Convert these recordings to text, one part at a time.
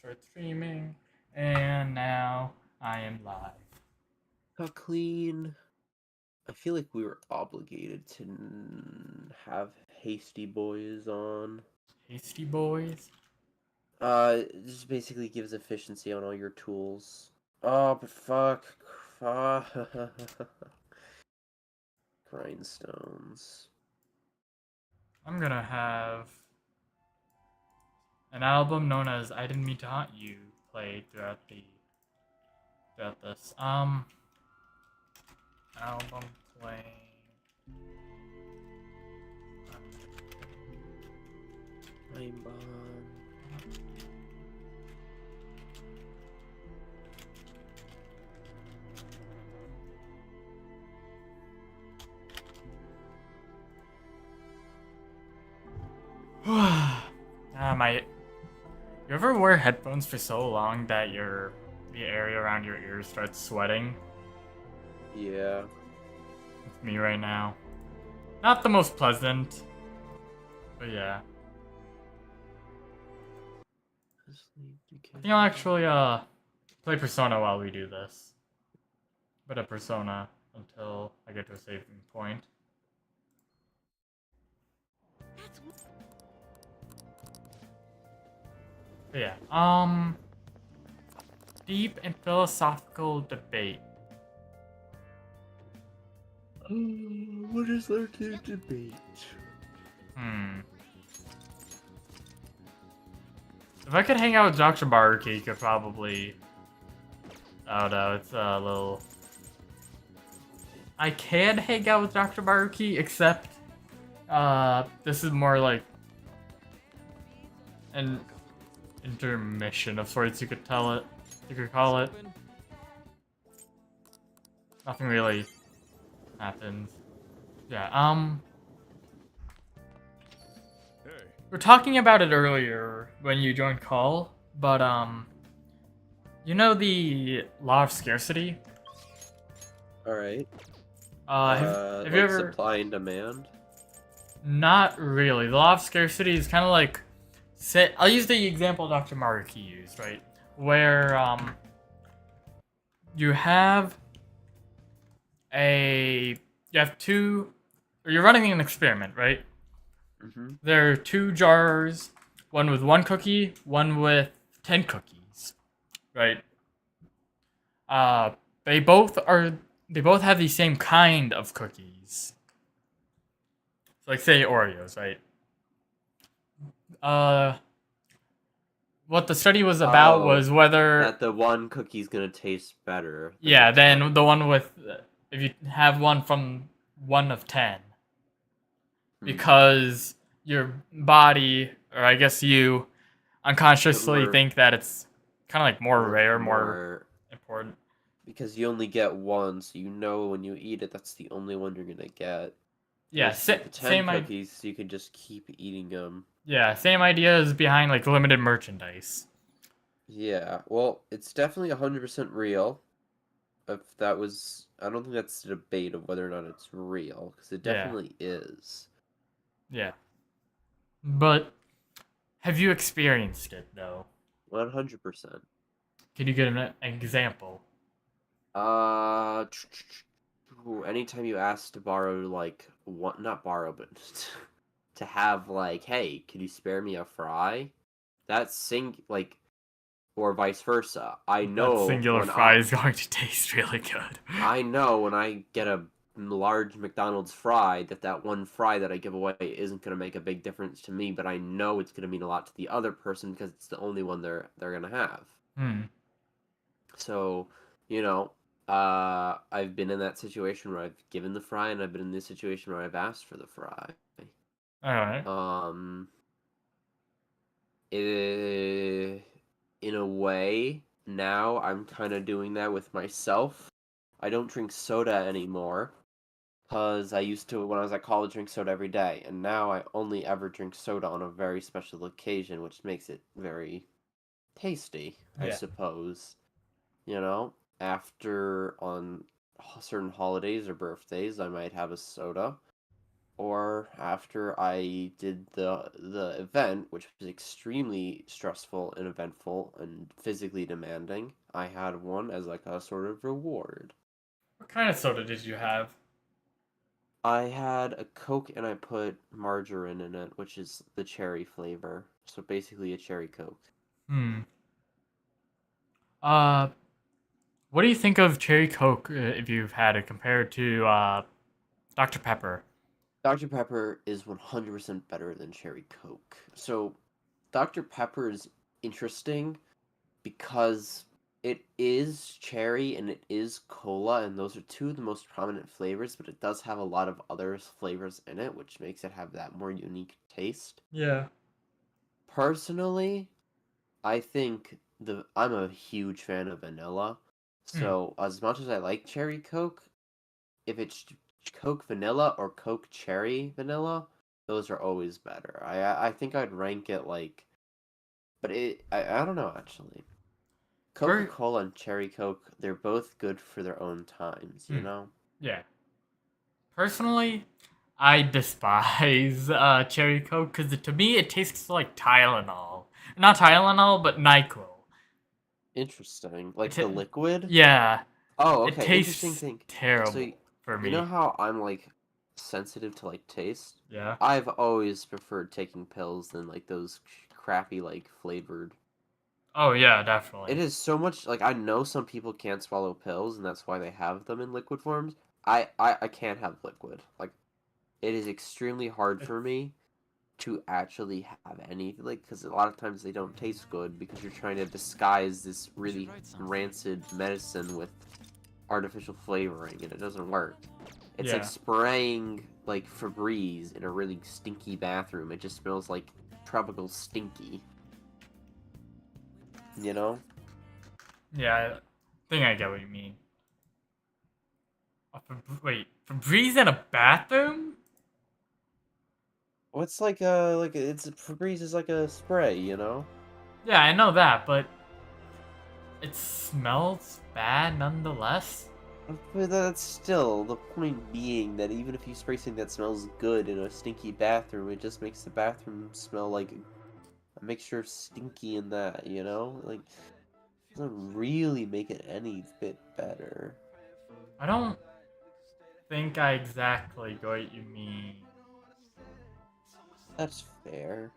start streaming, and now I am live. How clean. I feel like we were obligated to have Hasty Boys on. Hasty boys. It just basically gives efficiency on all your tools. Oh, but fuck. Grindstones. I'm gonna have an album known as "I Didn't Mean to Haunt You" played throughout this album playing. Time bomb. My. You ever wear headphones for so long that the area around your ears starts sweating? Yeah. It's me right now. Not the most pleasant, but yeah. I think I'll actually play Persona while we do this. But a Persona until I get to a saving point. But yeah, deep and philosophical debate. What is there to debate? If I could hang out with Dr. Baruki, could probably... Oh no, it's a little... I can hang out with Dr. Baruki, except... this is more like... an intermission of sorts, you could call it. Nothing really happens. Yeah, we were talking about it earlier when you joined call, but, you know the law of scarcity? Alright. Have you like ever... supply and demand? Not really. The law of scarcity is kind of like... I'll use the example Dr. Maruki used, right? Where, you have two... Or you're running an experiment, right? Mm-hmm. There are two jars, one with 1 cookie, one with 10 cookies, right? They both have the same kind of cookies. So like say Oreos, right? What the study was about was whether that the one cookie's gonna taste better. Yeah, then the one with if you have one from 1 of 10. Because your body, or I guess you, unconsciously think that it's kind of like more rare, more important. Because you only get one, so you know when you eat it, that's the only one you're gonna get. Yeah, the 10 same cookies, you can just keep eating them. Yeah, same idea as behind like limited merchandise. Yeah, well, it's definitely 100% real. If that was, I don't think that's a debate of whether or not it's real, because it definitely is. Yeah. But have you experienced it though? 100%. Can you give an example? Anytime you ask to borrow, like, not borrow, but to have, like, hey, could you spare me a fry? That's or vice versa. I know that singular fry is going to taste really good. I know when I get a large McDonald's fry that one fry that I give away isn't going to make a big difference to me, but I know it's going to mean a lot to the other person because it's the only one they're going to have. So, I've been in that situation where I've given the fry, and I've been in this situation where I've asked for the fry. Alright. In a way, now I'm kind of doing that with myself. I don't drink soda anymore, because I used to, when I was at college, drink soda every day, and now I only ever drink soda on a very special occasion, which makes it very tasty, I suppose. After on certain holidays or birthdays, I might have a soda. or after I did the event, which was extremely stressful and eventful and physically demanding, I had one as like a sort of reward. What kind of soda did you have? I had a Coke and I put margarine in it, which is the cherry flavor. So basically a cherry Coke. Hmm. Uh, what do you think of cherry Coke if you've had it compared to Dr. Pepper? Dr. Pepper is 100% better than cherry Coke. So Dr. Pepper is interesting because it is cherry and it is cola, and those are two of the most prominent flavors, but it does have a lot of other flavors in it, which makes it have that more unique taste. Yeah. Personally, I think I'm a huge fan of vanilla. Hmm. So as much as I like cherry Coke, if it's Coke vanilla or Coke cherry vanilla, those are always better. I think I'd rank it like, but I don't know actually. Per- Coca-Cola and Cherry Coke, they're both good for their own times, you hmm. know? Yeah. Personally, I despise cherry Coke because to me it tastes like Tylenol. Not Tylenol, but NyQuil. Interesting. It Like the ta- liquid? yeah, Oh, it okay. Interesting tastes thing. So, terrible for you know me. how I'm like sensitive to like taste? Yeah. I've always preferred taking pills than like those crappy like flavored. Oh yeah, It definitely. is so much like I know some people can't swallow pills and that's why they have them in liquid forms. I can't have liquid. Like it is extremely hard It, for me to actually have any like because a lot of times they don't taste good because you're trying to disguise this really rancid medicine with artificial flavoring and it doesn't work. It's like yeah. spraying like Febreze in a really stinky bathroom. It just smells like tropical stinky. You know? Yeah, I think I get what you mean. Wait, Febreze in a bathroom? What's like it's Febreze is like a spray, you know? Yeah, I know that, but it smells bad nonetheless. But that's still the point being that even if you spray something that smells good in a stinky bathroom, it just makes the bathroom smell like a mixture of stinky and that, you know? Like, doesn't really make it any bit better. I don't think I exactly get what you mean. That's fair.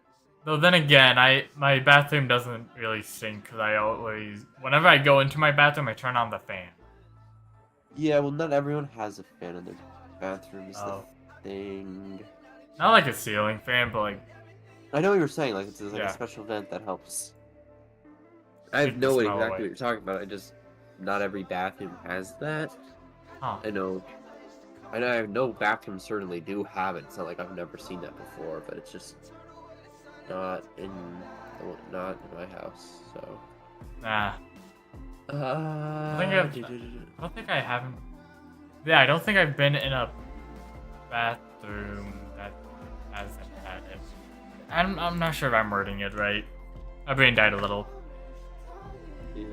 Though then again, my bathroom doesn't really stink because I always, whenever I go into my bathroom, I turn on the fan. Yeah, well, not everyone has a fan in their bathroom, is the Oh, thing. not like a ceiling fan, but like I know what you're saying, like, it's like a yeah, special vent that helps. I have take the no idea smell exactly away. what you're talking about, I just, not every bathroom has that. Huh? I know, I know bathrooms certainly do have it, it's not like I've never seen that before, but it's just not in, not in my house, so. Nah. Do, do, do, do. I don't think I haven't. Yeah, I don't think I've been in a bathroom that hasn't had it. I'm not sure if I'm wording it right. My brain died a little. Yeah.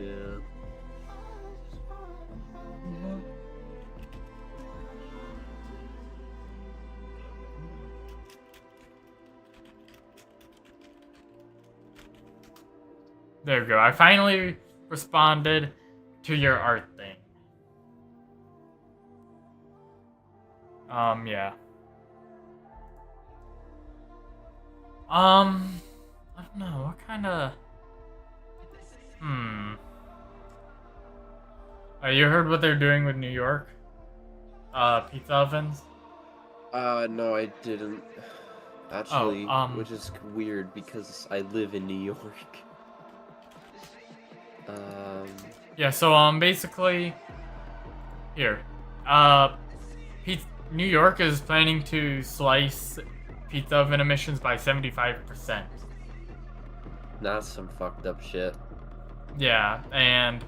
There we go. I finally responded to your art thing. Yeah. I don't know. What kind of... Hmm. You heard what they're doing with New York? Pizza ovens? No, I didn't. Oh, Actually, which is weird because I live in New York. Um, yeah, so, basically... Here. New York is planning to slice pizza oven emissions by 75%. that's some fucked up shit. Yeah, and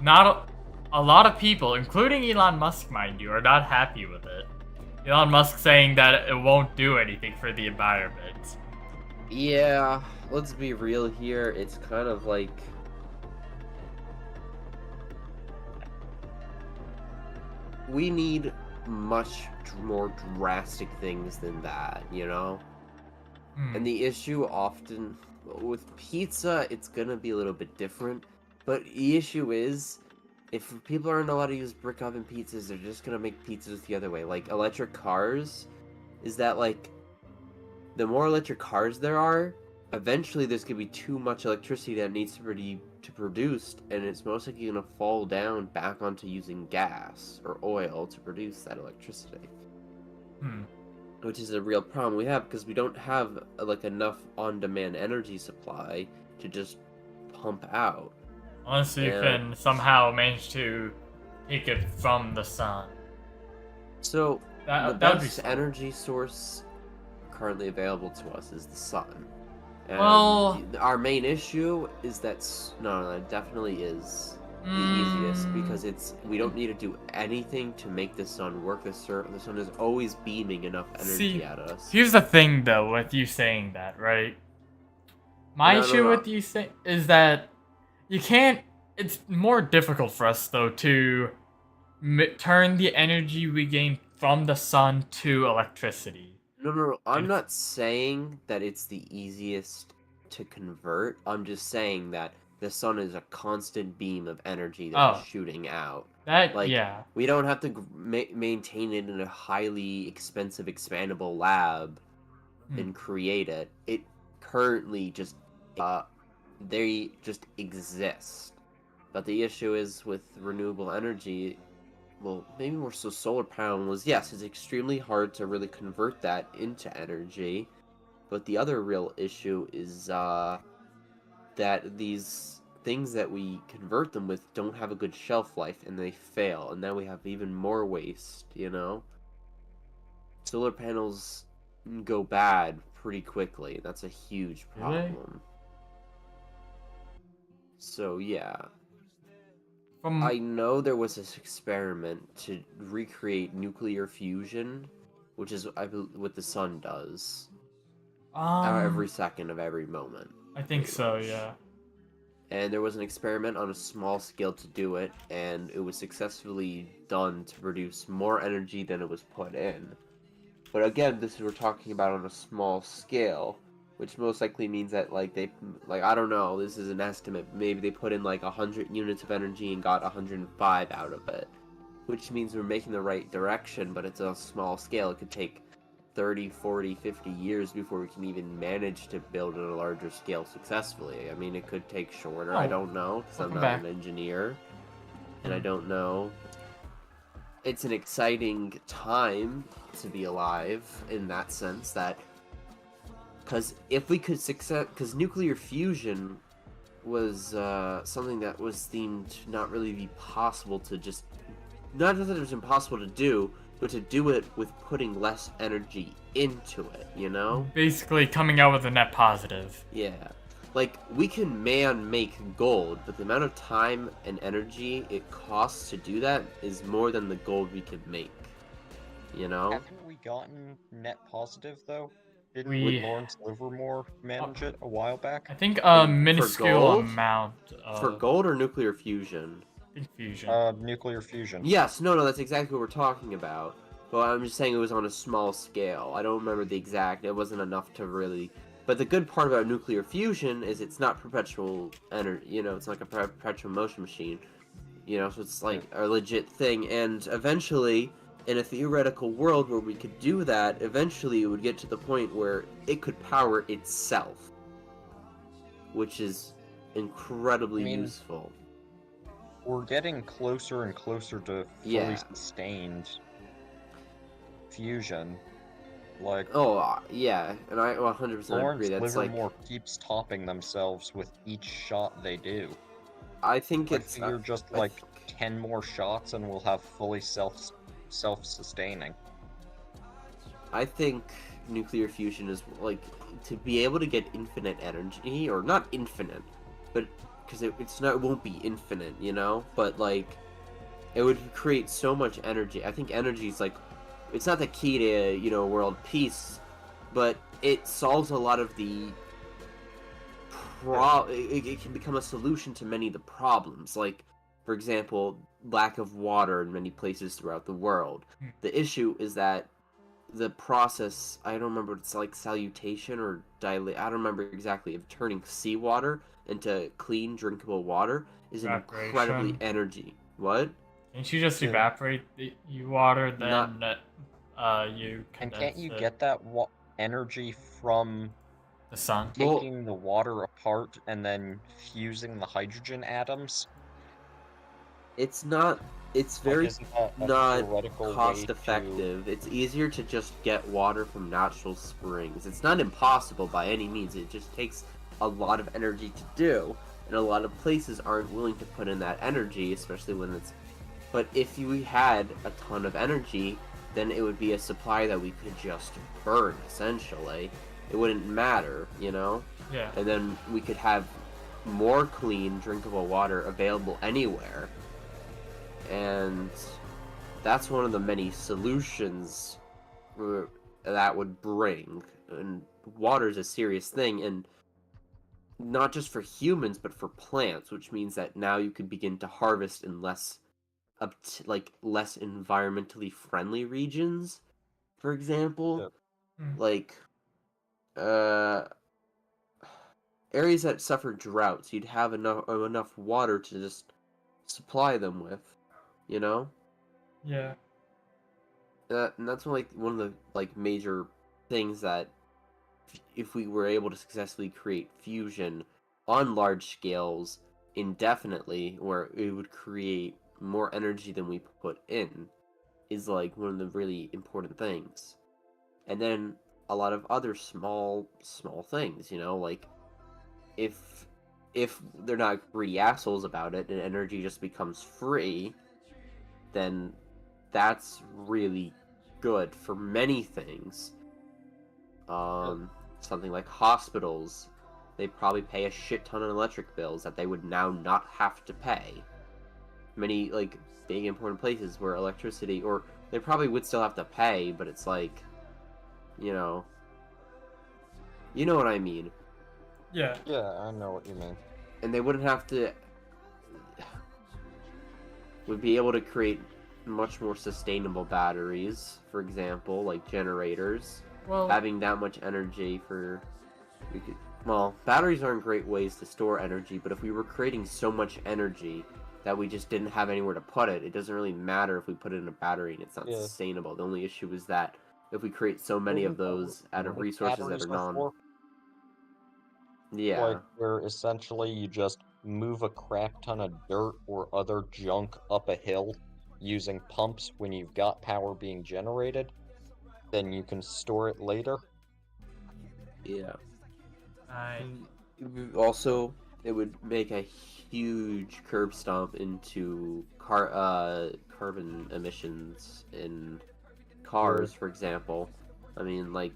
not a lot of people, including Elon Musk, mind you, are not happy with it. Elon Musk saying that it won't do anything for the environment. Yeah, let's be real here. It's kind of like we need much more drastic things than that, you know? And the issue often with pizza, it's gonna be a little bit different. But the issue is, if people aren't allowed to use brick oven pizzas, they're just gonna make pizzas the other way. Like electric cars, is that like the more electric cars there are, eventually there's gonna be too much electricity that needs to be produced, and it's most likely gonna fall down back onto using gas or oil to produce that electricity. Which is a real problem we have because we don't have like enough on-demand energy supply to just pump out. Unless you can somehow manage to take it from the sun. So the that would be best energy source currently available to us is the sun. And well, our main issue is that it definitely is the easiest because we don't need to do anything to make the sun work. The sun is always beaming enough energy at us. Here's the thing, though, with you saying that, right? My issue with you saying is that you can't. It's more difficult for us though to turn the energy we gain from the sun to electricity. No. I'm not saying that it's the easiest to convert. I'm just saying that the sun is a constant beam of energy that is shooting out. We don't have to maintain it in a highly expensive, expandable lab and create it. It currently just they just exist. But the issue is with renewable energy. Well, maybe more so solar panels. Yes, it's extremely hard to really convert that into energy. But the other real issue is that these things that we convert them with don't have a good shelf life and they fail, and now we have even more waste, you know? Solar panels go bad pretty quickly. That's a huge problem. Really? So yeah. I know there was this experiment to recreate nuclear fusion, which is what the sun does. Every second of every moment. I think so, yeah. And there was an experiment on a small scale to do it, and it was successfully done to produce more energy than it was put in. But again, we're talking about on a small scale, which most likely means that I don't know, this is an estimate, maybe they put in 100 units of energy and got 105 out of it, which means we're making the right direction, but it's on a small scale. It could take 30, 40, 50 years before we can even manage to build on a larger scale successfully. I mean, it could take shorter. I don't know, because I'm not an engineer, and I don't know. It's an exciting time to be alive in that sense, that because if we could because nuclear fusion was something that was deemed to not really be possible to just, not that it was impossible to do, but to do it with putting less energy into it, you know? Basically coming out with a net positive. Yeah. We can make gold, but the amount of time and energy it costs to do that is more than the gold we can make, you know? Haven't we gotten net positive, though? Didn't Lawrence Livermore manage it a while back? I think a minuscule amount of... For gold or nuclear fusion? I think fusion. Nuclear fusion. Yes, no, that's exactly what we're talking about. But I'm just saying it was on a small scale. I don't remember the exact, it wasn't enough to really... But the good part about nuclear fusion is it's not perpetual energy, you know, it's like a perpetual motion machine. You know, so it's like a legit thing, and eventually, in a theoretical world where we could do that, eventually it would get to the point where it could power itself, which is incredibly useful. We're getting closer and closer to fully sustained fusion. Yeah, and I 100% agree. That's Livermore keeps topping themselves with each shot they do. I think it's... I figure just 10 more shots and we'll have fully self-sustaining. I think nuclear fusion is to be able to get infinite energy, or not infinite, but because it won't be infinite, you know, but it would create so much energy. I think energy is it's not the key to, you know, world peace, but it solves a lot of the it can become a solution to many of the problems. For For example, lack of water in many places throughout the world. The issue is that the process, I don't remember, it's like salutation or dilate, I don't remember exactly, of turning seawater into clean, drinkable water is an incredibly Evaporation. energy. What? Can't you just Yeah. evaporate the water, Not- then you And condense can't you it? get that energy from The sun? Well- taking the water apart and then fusing the hydrogen atoms? It's not. It's Like, very isn't that a not theoretical way cost to... effective. It's easier to just get water from natural springs. It's not impossible by any means. It just takes a lot of energy to do, and a lot of places aren't willing to put in that energy, especially when it's. But if we had a ton of energy, then it would be a supply that we could just burn. Essentially, it wouldn't matter, you know. Yeah. And then we could have more clean, drinkable water available anywhere. And that's one of the many solutions that would bring. And water is a serious thing, and not just for humans, but for plants, which means that now you could begin to harvest in less less environmentally friendly regions, for example. Mm. Like areas that suffer droughts, you'd have enough water to just supply them with, you know? Yeah. And that's one of the major things that if we were able to successfully create fusion on large scales indefinitely, where it would create more energy than we put in, is like one of the really important things. And then a lot of other small things, you know, like if they're not greedy assholes about it and energy just becomes free, then that's really good for many things. Something like hospitals, they probably pay a shit ton of electric bills that they would now not have to pay. Many big important places where electricity, or they probably would still have to pay, but it's like, you know what I mean. Yeah. Yeah, I know what you mean. And they wouldn't have to, would be able to create much more sustainable batteries, for example, like generators. Well, Having that much energy well, batteries aren't great ways to store energy, but if we were creating so much energy that we just didn't have anywhere to put it, it doesn't really matter if we put it in a battery and it's not sustainable. The only issue is that if we create so many of those out of resources that are yeah. Like, where essentially you just move a crap ton of dirt or other junk up a hill using pumps when you've got power being generated, then you can store it later. Yeah. I Also, it would make a huge curb stomp into carbon emissions in cars, for example. I mean, oh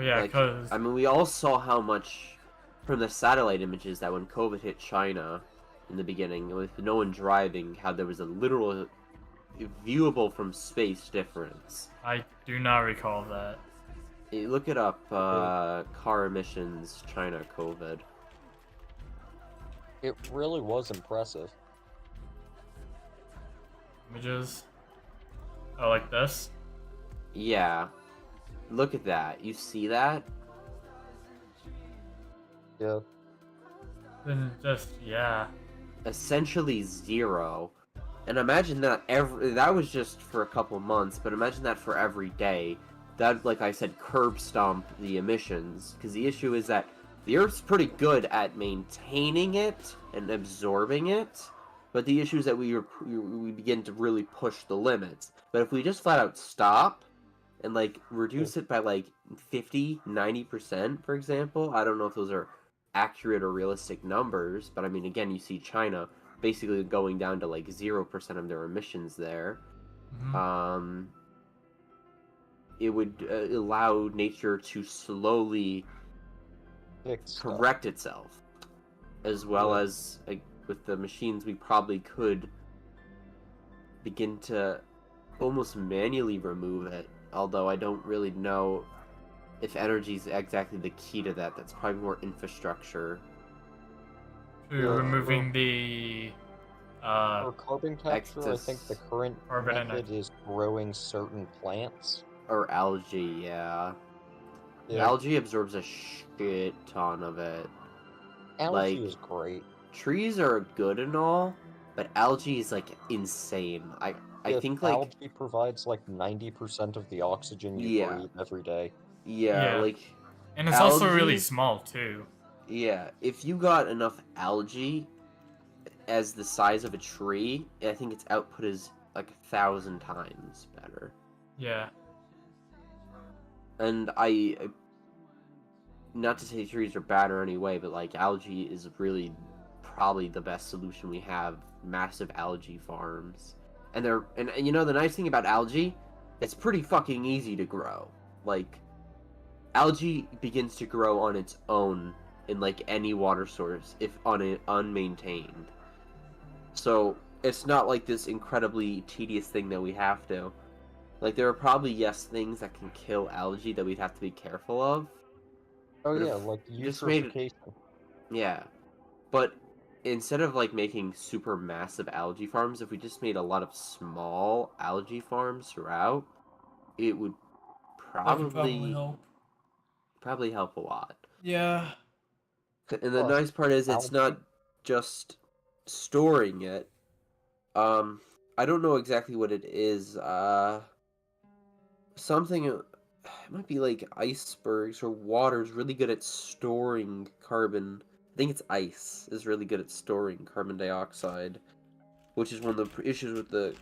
yeah, because we all saw how much from the satellite images that when COVID hit China in the beginning, with no one driving, how there was a literal viewable from space difference. I do not recall that. Look it up, car emissions, China COVID. It really was impressive. Images. Oh, like this? Yeah. Look at that. You see that? Yeah. Then just, yeah. Essentially zero. And imagine that that was just for a couple months, but imagine that for every day. That, like I said, curb stomp the emissions. Because the issue is that the Earth's pretty good at maintaining it and absorbing it, but the issue is that we begin to really push the limits. But if we just flat out stop and reduce it by 50, 90%, for example, I don't know if those are accurate or realistic numbers, but I mean, again, you see China basically going down to 0% of their emissions there. Mm-hmm. It would allow nature to slowly correct itself, as well as with the machines we probably could begin to almost manually remove it, although I don't really know if energy is exactly the key to that. That's probably more infrastructure. Removing the For carbon capture, I think the current Carbon and method is growing certain plants. Or algae, yeah. Yeah, Algae absorbs a shit ton of it. algae like- is great. Trees are good and all, but algae is like insane. I Yeah, think like algae provides like 90% of the oxygen you Yeah. breathe every day. yeah, Yeah. like And it's also really algae- small too. yeah, if you got enough algae as the size of a tree, I think its output is like 1,000 times better. Yeah. And not to say trees are bad or any way, but like algae is really probably the best solution we have. Massive algae farms, and you know the nice thing about algae, it's pretty fucking easy to grow. Like algae begins to grow on its own in like any water source if unmaintained. So it's not like this incredibly tedious thing that we have to. Like there are probably things that can kill algae that we'd have to be careful of. Oh But yeah, if like you just made it- eutrophication. Yeah. But instead of like making super massive algae farms, if we just made a lot of small algae farms throughout, it would That could probably probably help a lot. Yeah. And the Plus, nice part is it's algae- not just storing it. I don't know exactly what it is. Something it might be like icebergs or water is really good at storing carbon. I think it's ice is really good at storing carbon dioxide, which is one of the issues with the.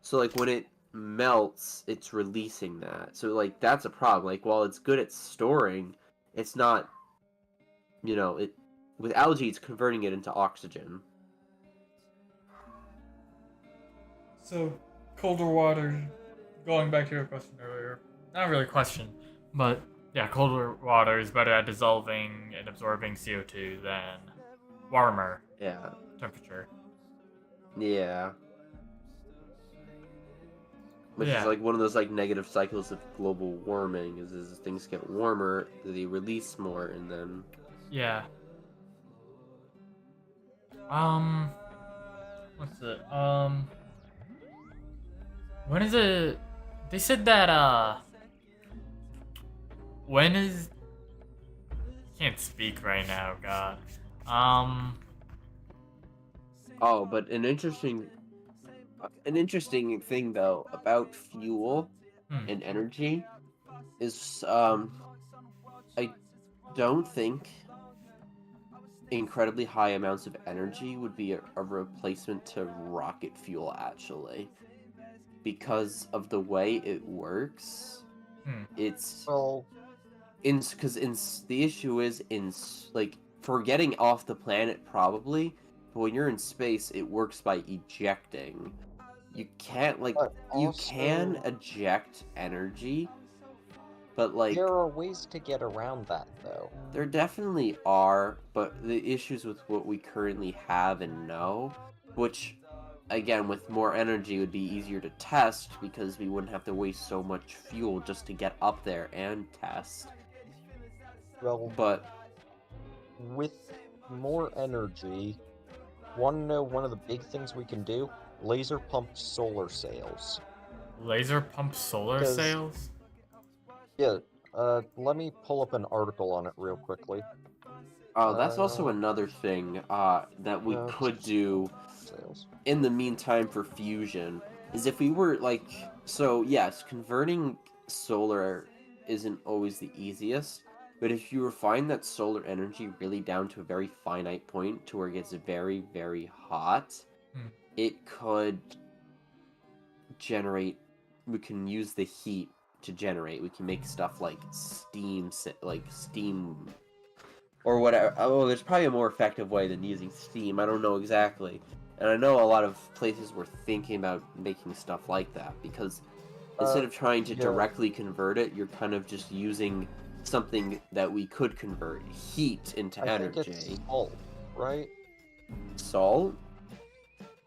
So like when it melts, it's releasing that. So like that's a problem. Like while it's good at storing, it's not. It with algae, it's converting it into oxygen. So, colder water, going back to your question earlier, not really a question, but yeah, colder water is better at dissolving and absorbing CO2 than warmer Yeah. temperature. Yeah. Which Yeah. is like one of those like negative cycles of global warming is as things get warmer, they release more and then Yeah. What's it? When is it? They said that, when is. Can't speak right now, God. Oh, but an interesting thing though about fuel and energy is I don't think incredibly high amounts of energy would be a replacement to rocket fuel actually, because of the way it works. It's Well, the issue is like for getting off the planet probably, but when you're in space it works by ejecting. You can't like but you also, can eject energy, but like there are ways to get around that, though. there definitely are, but the issues with what we currently have and know, which again with more energy would be easier to test because we wouldn't have to waste so much fuel just to get up there and test. Well, But with more energy, want to know one of the big things we can do? Laser pumped solar sails. Laser pump solar Does- sails? Yeah, let me pull up an article on it real quickly. that's also another thing that we no, could just- do Sails. in the meantime for fusion is if we were like, so yes, converting solar isn't always the easiest, but if you refine that solar energy really down to a very finite point to where it gets very, very hot, it could generate, we can use the heat to generate, we can make stuff like steam or whatever. Oh, there's probably a more effective way than using steam, I don't know exactly. And I know a lot of places were thinking about making stuff like that, because instead of trying to directly convert it, you're kind of just using something that we could convert, heat into energy. I think it's salt, right? Salt?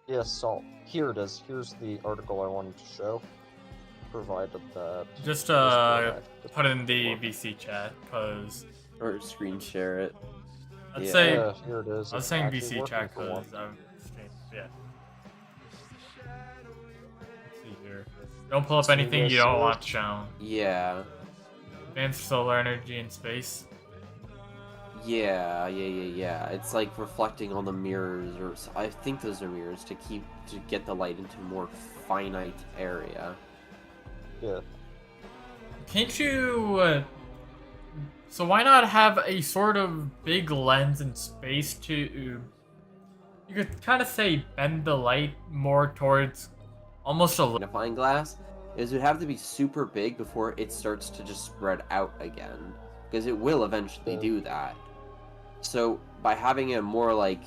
Yeah, salt. Here it is. Here's the article I wanted to show. Provided that... Just put in the VC chat, cause Or screen share it. I'd Yeah. say Yeah, here it is. I was It's saying actually VC working chat for because once. yeah. Let's see here. Don't pull up So anything yes, you don't sir. want shown. Yeah. Advanced solar energy in space. Yeah. It's like reflecting on the mirrors, or I think those are mirrors to get the light into a more finite area. Yeah. Can't you? So why not have a sort of big lens in space to? You could kind of say bend the light more towards almost a. Magnifying glass is it would have to be super big before it starts to just spread out again, because it will eventually Yeah. do that. So by having a more like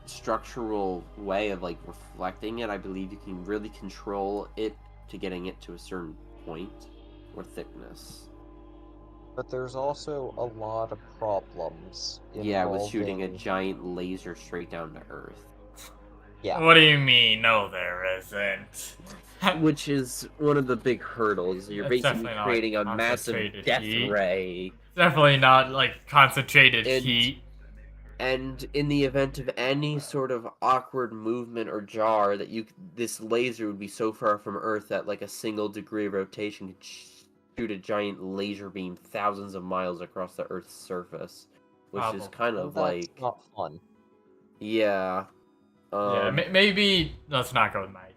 structural way of like reflecting it, I believe you can really control it to getting it to a certain point or thickness. But there's also a lot of problems Yeah, with shooting a involving. giant laser straight down to Earth. Yeah. What do you mean? No, there isn't. Which is one of the big hurdles. You're That's basically definitely not, like, creating a massive concentrated death heat. ray. Definitely not like concentrated And heat. And in the event of any sort of awkward movement or jar, this laser would be so far from Earth that like a single degree of rotation could shoot a giant laser beam thousands of miles across the Earth's surface, which is Probably. kind Well, of that's like, not fun. yeah, Yeah, um, maybe let's not go with my idea.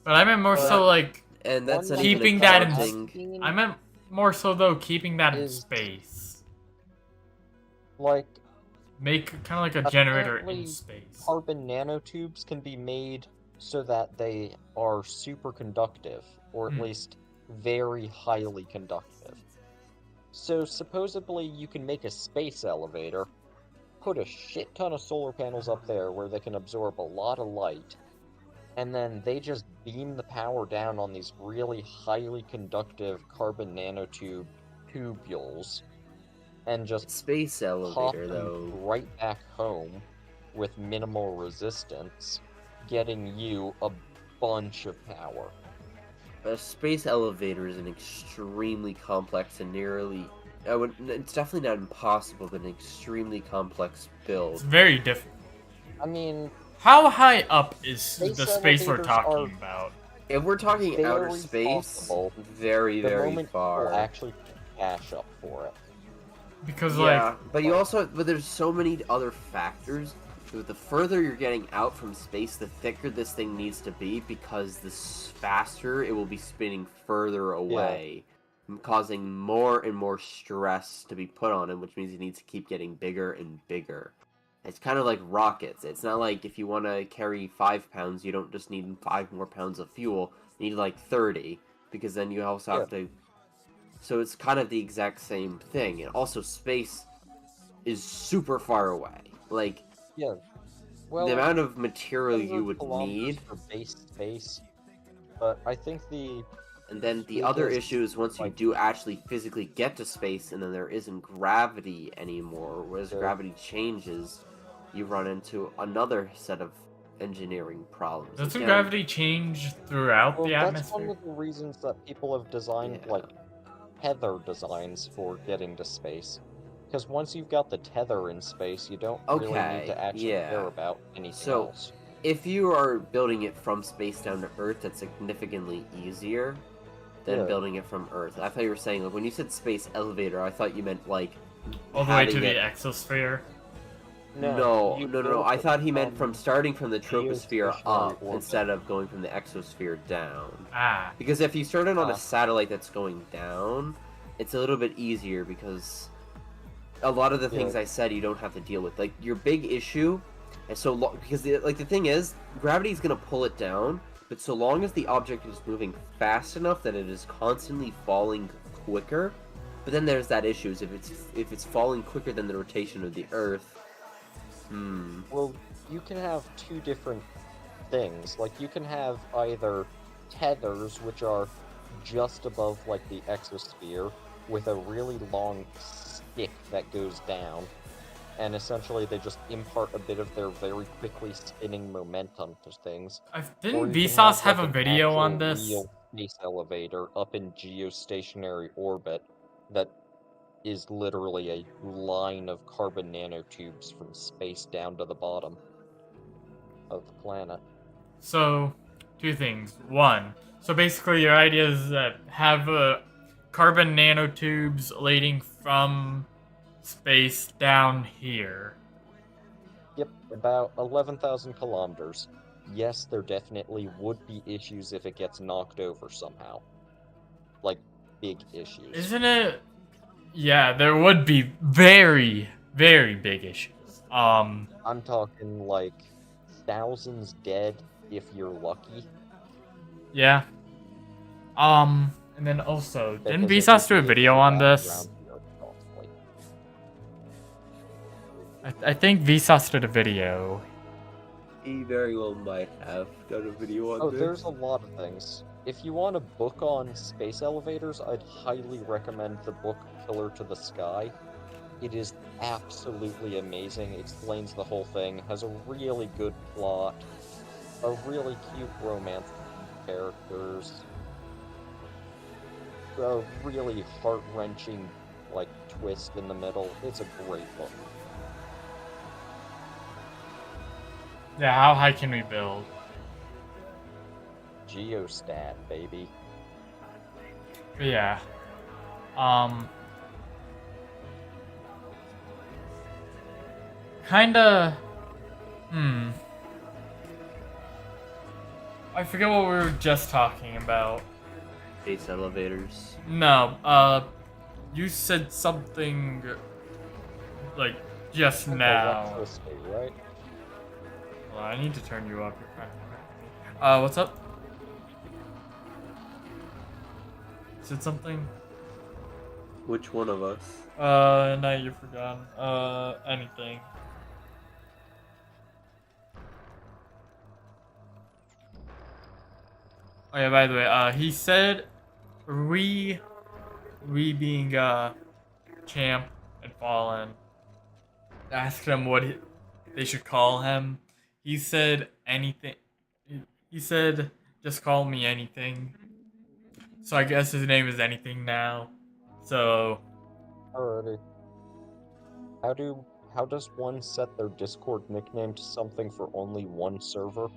But I meant more But so like and that's one not that even keeping that in. I've accounting. seen I meant more so though keeping that in is space. like Make kind of like a generator in apparently space. carbon nanotubes can be made so that they are superconductive, or at Hmm. least very highly conductive. So supposedly you can make a space elevator, put a shit ton of solar panels up there where they can absorb a lot of light, and then they just beam the power down on these really highly conductive carbon nanotube tubules, and just Space pop elevator, them though. right back home with minimal resistance, getting you a bunch of power. A space elevator is an extremely complex and it's definitely not impossible, but an extremely complex It's build. very different. I mean, How high up is Space the space we're elevators talking are about? If we're talking outer very space, possible very, the very moment far. people actually put cash up for it. Because Yeah, like but there's so many other factors. The further you're getting out from space, the thicker this thing needs to be, because the faster it will be spinning further away, causing more and more stress to be put on it, which means it needs to keep getting bigger and bigger. It's kind of like rockets. It's not like if you want to carry 5 pounds, you don't just need 5 more pounds of fuel. You need like 30, because then you also have to. So it's kind of the exact same thing. And also, space is super far away. Like, Yeah. Well, the amount of material you 100 would kilometers need. for base space, but I think And then the other biggest, issue is once you like- do actually physically get to space, and then there isn't gravity anymore, whereas Yeah. gravity changes, you run into another set of engineering problems. doesn't Again, gravity change throughout well, the that's one atmosphere? of the reasons that people have designed Yeah. like tether designs for getting to space. Because once you've got the tether in space, you don't really need Okay, to actually yeah. care about anything So, else. if you are building it from space down to Earth, that's significantly easier than Yeah. building it from Earth. I thought you were saying, like, when you said space elevator, I thought you meant, like, All the way to having the it- exosphere? No. you No. I build thought he meant it from starting from the troposphere geostationary up orbit. instead of going from the exosphere down. Ah. Because if you started on Ah. a satellite that's going down, it's a little bit easier because a lot of the things Yeah. I said you don't have to deal with. Like, your big issue, and because the thing is, gravity's gonna pull it down, but so long as the object is moving fast enough that it is constantly falling quicker. But then there's that issue, is if it's falling quicker than the rotation of the Earth. Well, you can have two different things. Like, you can have either tethers, which are just above, like, the exosphere, with a really long stick that goes down, and essentially they just impart a bit of their very quickly spinning momentum to things. Or Didn't you can Vsauce have like, a an video on actual this? real space elevator up in geostationary orbit that is literally a line of carbon nanotubes from space down to the bottom of the planet. So, two things. One, so basically your idea is that have carbon nanotubes leading from space down here. Yep, about 11,000 kilometers. Yes, there definitely would be issues if it gets knocked over somehow. Like, big issues. Isn't it? Yeah, there would be very, very big issues. I'm talking like thousands dead if you're lucky. Yeah. And then also, didn't Because it Vsauce would do a be video able to on wrap this? around the Earth constantly. I think Vsauce did a video. He very well might have done a video on Oh, this. there's a lot of things. If you want a book on space elevators, I'd highly recommend the book Killer to the Sky. It is absolutely amazing, explains the whole thing, has a really good plot, a really cute romance with characters, a really heart-wrenching, like, twist in the middle. It's a great book. Yeah, how high can we build? Geostat, baby. But yeah. Kinda. I forget what we were just talking about. Space elevators. No, you said something like just now. Electricity, right? Well, I need to turn you up. You're kind of... what's up? Said something? Which one of us? Now you've forgotten. Anything. Oh yeah, by the way, he said we being Champ and Fallen asked him what they should call him. He said anything. He said just call me anything. So I guess his name is anything now. So Alrighty. How does one set their Discord nickname to something for only one server?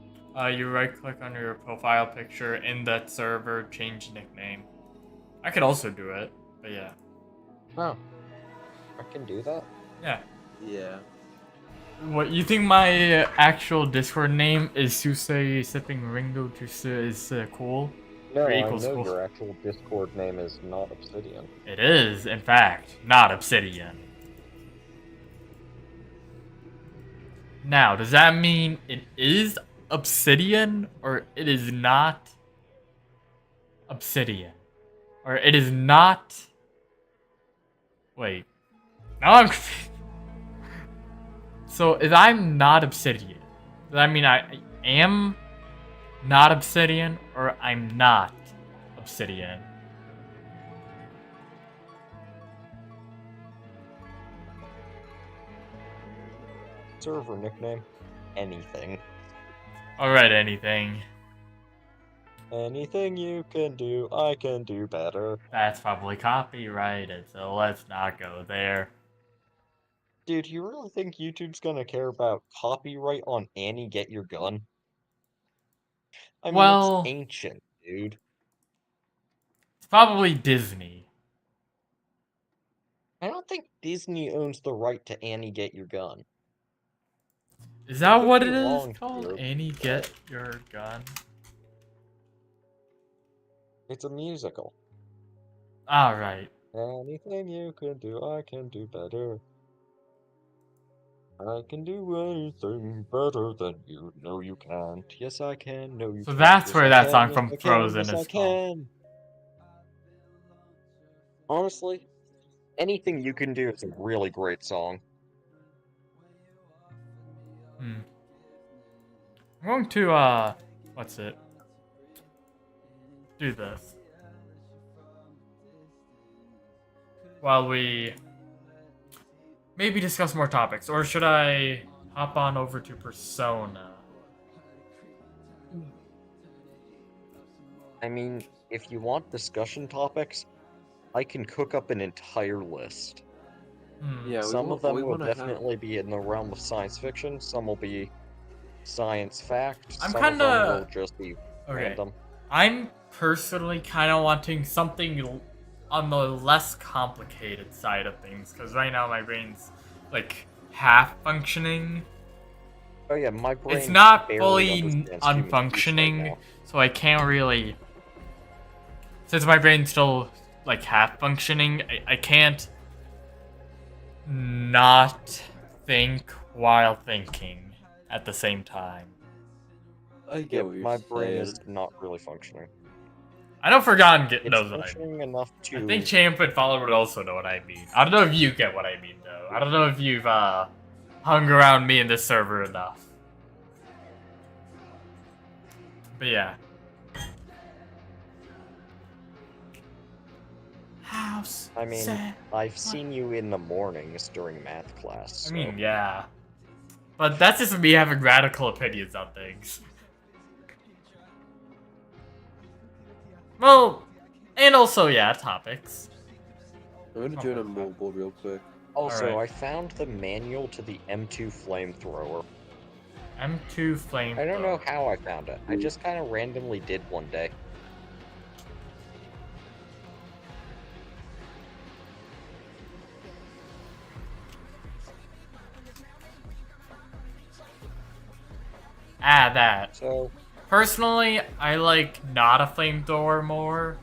you right click on your profile picture in that server, change nickname. I could also do it, but yeah. Oh. I can do that? Yeah. Yeah. What, you think my actual Discord name is Susei Sipping Ringo is cool? No, Or I equals know cool? your actual Discord name is not Obsidian. It is, in fact, not Obsidian. Now, does that mean it is Obsidian, or it is not Obsidian? Or it is not... Wait. Now I'm confused. So, if I'm not Obsidian, does that mean I am not Obsidian, or I'm not Obsidian? Server nickname? Anything. Alright, anything. Anything you can do, I can do better. That's probably copyrighted, so let's not go there. Dude, you really think YouTube's gonna care about copyright on Annie Get Your Gun? I mean, Well, it's ancient, dude. it's probably Disney. I don't think Disney owns the right to Annie Get Your Gun. Is that could what be it is wrong called? here, Annie, get your gun. It's a musical. Alright. Anything you can do, I can do better. I can do anything better than you. No, you can't. Yes, I can. No, you So can't. that's Yes, where I that can. song Yes, from I can. Frozen Yes, I is from. can. Honestly, anything you can do is a really great song. I'm going to, what's it? Do this. While we maybe discuss more topics. Or should I hop on over to Persona? I mean, if you want discussion topics, I can cook up an entire list. Hmm. Yeah, Some of them we will want to have. definitely be in the realm of science fiction, some will be science fact, I'm some of them will kinda... just be Okay. random. I'm personally kind of wanting something on the less complicated side of things, because right now my brain's, like, half functioning. Oh yeah, my brain It's not barely fully understands human speech right unfunctioning, now. so I can't really... Since my brain's still, like, half functioning, I can't not think while thinking at the same time. I get Yep, what you're my brain is saying. not really functioning. I know Forgotten It's knows what I mean. functioning enough I to... think Champ and Follow would also know what I mean. I don't know if you get what I mean, though. I don't know if you've, hung around me in this server enough. But yeah. House. I mean, set. I've seen you in the mornings during math class, so... I mean, yeah. But that's just me having radical opinions on things. Well, and also, yeah, topics. I'm gonna join a mobile real quick. Also, Alright. I found the manual to the M2 flamethrower. M2 flame. I don't know how I found it. I just kind of randomly did one day. That. So, Personally, I like not a flamethrower more.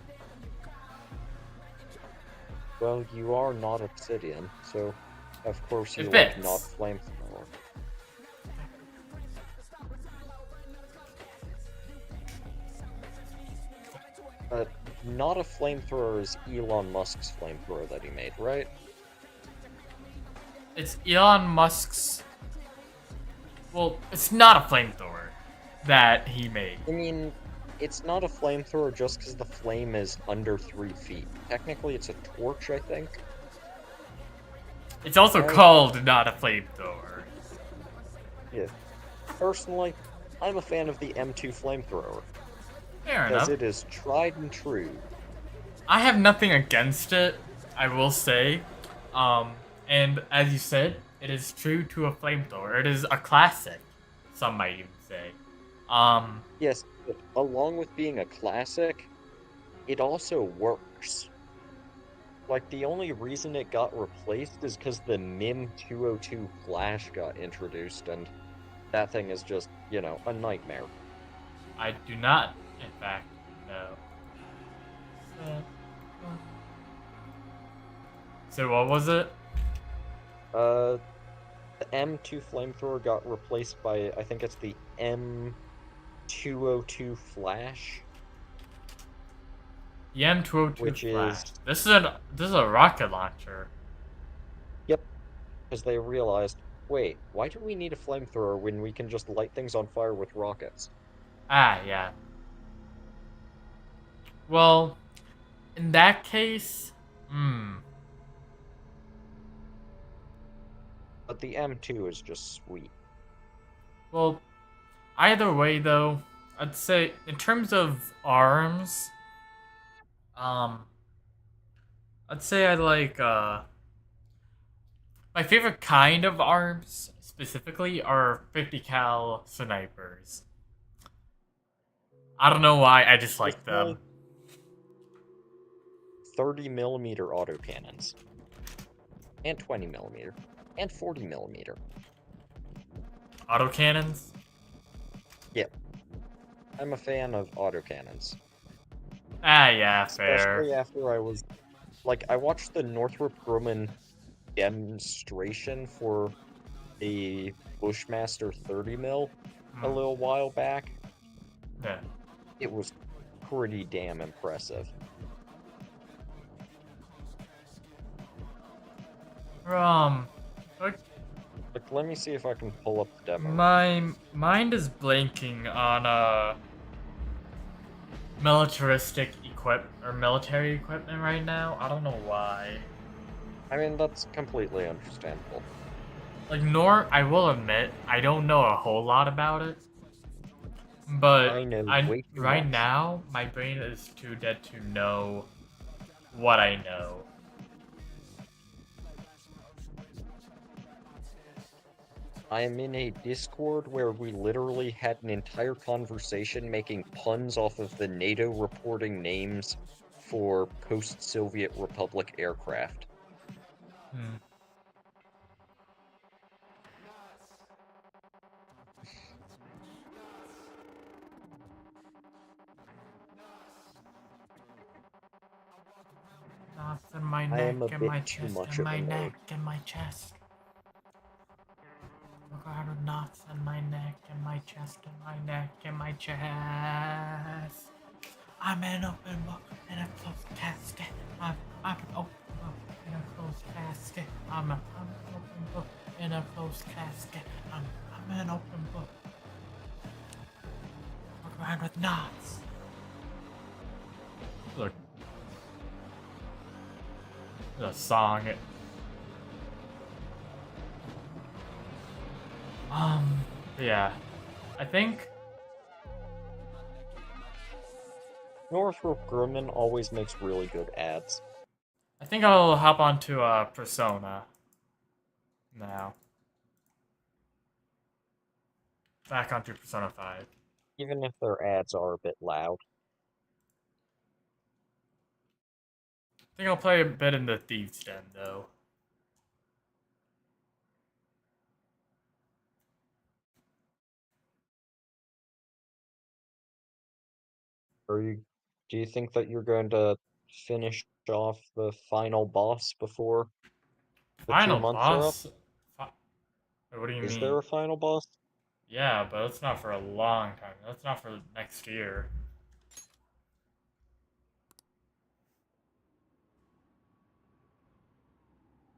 well, you are not Obsidian, so of course you It like fits. not flamethrower. But not a flamethrower is Elon Musk's flamethrower that he made, right? It's Elon Musk's... Well, it's not a flamethrower that he made. I mean, it's not a flamethrower just because the flame is under 3 feet. Technically, it's a torch, I think. It's also Right. called not a flamethrower. Yeah. Personally, I'm a fan of the M2 flamethrower, Fair because enough. it is tried and true. I have nothing against it, I will say. And as you said, it is true to a flamethrower. It is a classic, some might even say. Yes, but along with being a classic, it also works. Like, the only reason it got replaced is because the MIM 202 flash got introduced, and that thing is just, you know, a nightmare. I do not, in fact, know. So what was it? The M2 flamethrower got replaced by, I think it's the M202 flash. The M202 Which Flash. is- This is a rocket launcher. Yep, because they realized, wait, why do we need a flamethrower when we can just light things on fire with rockets? Yeah. Well, in that case, But the M2 is just sweet. well, either way though, I'd say in terms of arms, I'd say I like, my favorite kind of arms specifically are 50 cal snipers. I don't know why, I just like them. 30mm autocannons. And 20mm. And 40mm. Autocannons? Yep. I'm a fan of autocannons. Yeah, fair. Especially after I was... Like, I watched the Northrop Grumman demonstration for the Bushmaster 30mm a little while back. Yeah. It was pretty damn impressive. Like, Like, let me see if I can pull up the demo. my mind is blanking on militaristic military equipment right now. I don't know why. I mean, that's completely understandable. Like I will admit, I don't know a whole lot about it. But I know way too right much. now, my brain is too dead to know what I know. I am in a Discord where we literally had an entire conversation making puns off of the NATO reporting names for post-Soviet Republic aircraft. Hmm. Knots in my I neck, am a in bit my too chest, much in of a my nerd. neck, in my chest. Look out of knots in my neck, in my chest, in my neck, in my chest. I'm an open book in a closed casket. I'm an open book in a closed casket. I'm an open book in a closed casket. I'm an open book. Walk around with knots. Look. The song. Yeah. I think Northrop Grumman always makes really good ads. I'll hop onto Persona now. Back onto Persona 5. Even if their ads are a bit loud. I think I'll play a bit in the Thieves' Den though. Do you think that you're going to finish off the final boss before the 2 Final months are up? boss? Wait, what do you Is mean? there a final boss? Yeah, but that's not for a long time. That's not for next year.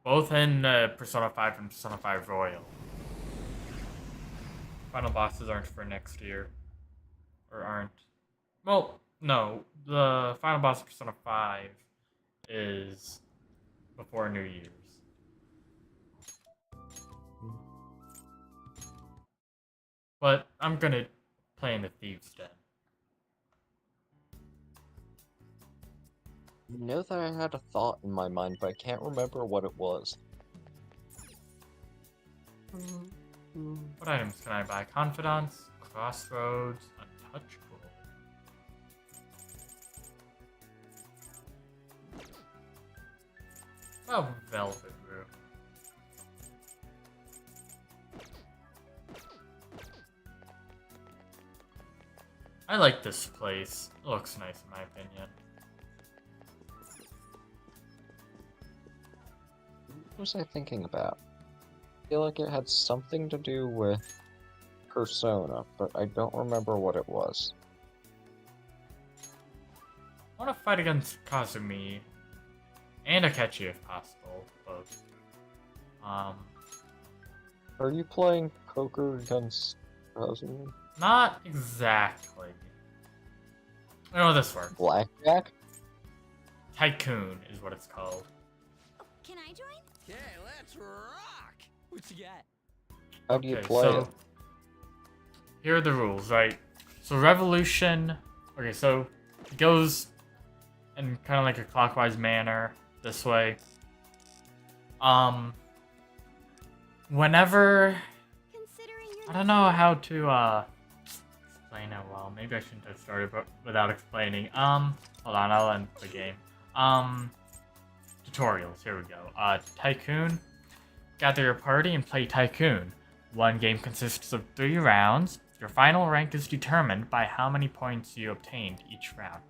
Both in Persona 5 and Persona 5 Royal. Final bosses aren't for next year. Or aren't. Well, no. The final boss of Persona 5 is before New Year's. But I'm gonna play in the Thieves' Den. You know that I had a thought in my mind, but I can't remember what it was. What items can I buy? Confidants, Crossroads, Untouchable. Oh, Velvet Room. I like this place. It looks nice in my opinion. What was I thinking about? I feel like it had something to do with Persona, but I don't remember what it was. I want to fight against Kazumi and Akechi if possible, both. Are you playing poker against Kazumi? Not exactly. I know how this works. Blackjack? Tycoon is what it's called. Can I join? Okay, let's rock! What you got? How do you Okay, play so it? here are the rules, right? So Revolution. Okay, so it goes in kind of like a clockwise manner this way. Whenever Considering your I don't know how to explain it well. Maybe I shouldn't have started without explaining. Hold on, I'll end the game. Tutorials. Here we go. Tycoon. Gather your party and play Tycoon. One game consists of 3 rounds. Your final rank is determined by how many points you obtained each round.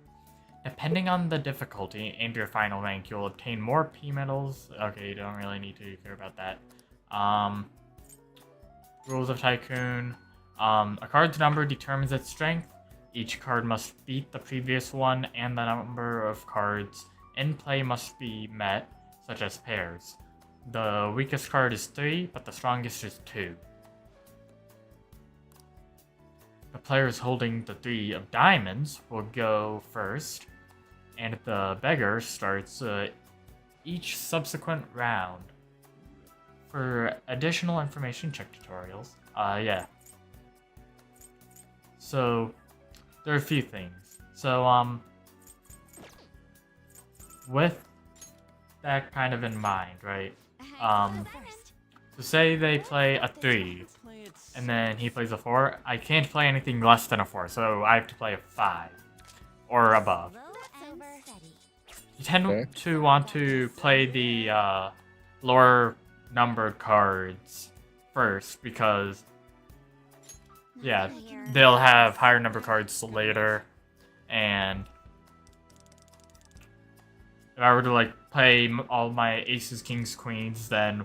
Depending on the difficulty and your final rank, you'll obtain more P medals. Okay, you don't really need to care about that. Rules of Tycoon. A card's number determines its strength. Each card must beat the previous one, and the number of cards in play must be met, such as pairs. The weakest card is 3, but the strongest is 2. The players holding the 3 of diamonds will go first, and the beggar starts each subsequent round. For additional information, check tutorials. Yeah. So, there are a few things. So, with that kind of in mind, right? I can go first. So say they play a 3, and then he plays a 4. I can't play anything less than a 4, so I have to play a 5 or above. Slow and steady. You tend Okay. to want to play the lower numbered cards first because, yeah, Nothing here. they'll have higher number cards later. And if I were to like play all my aces, kings, queens, then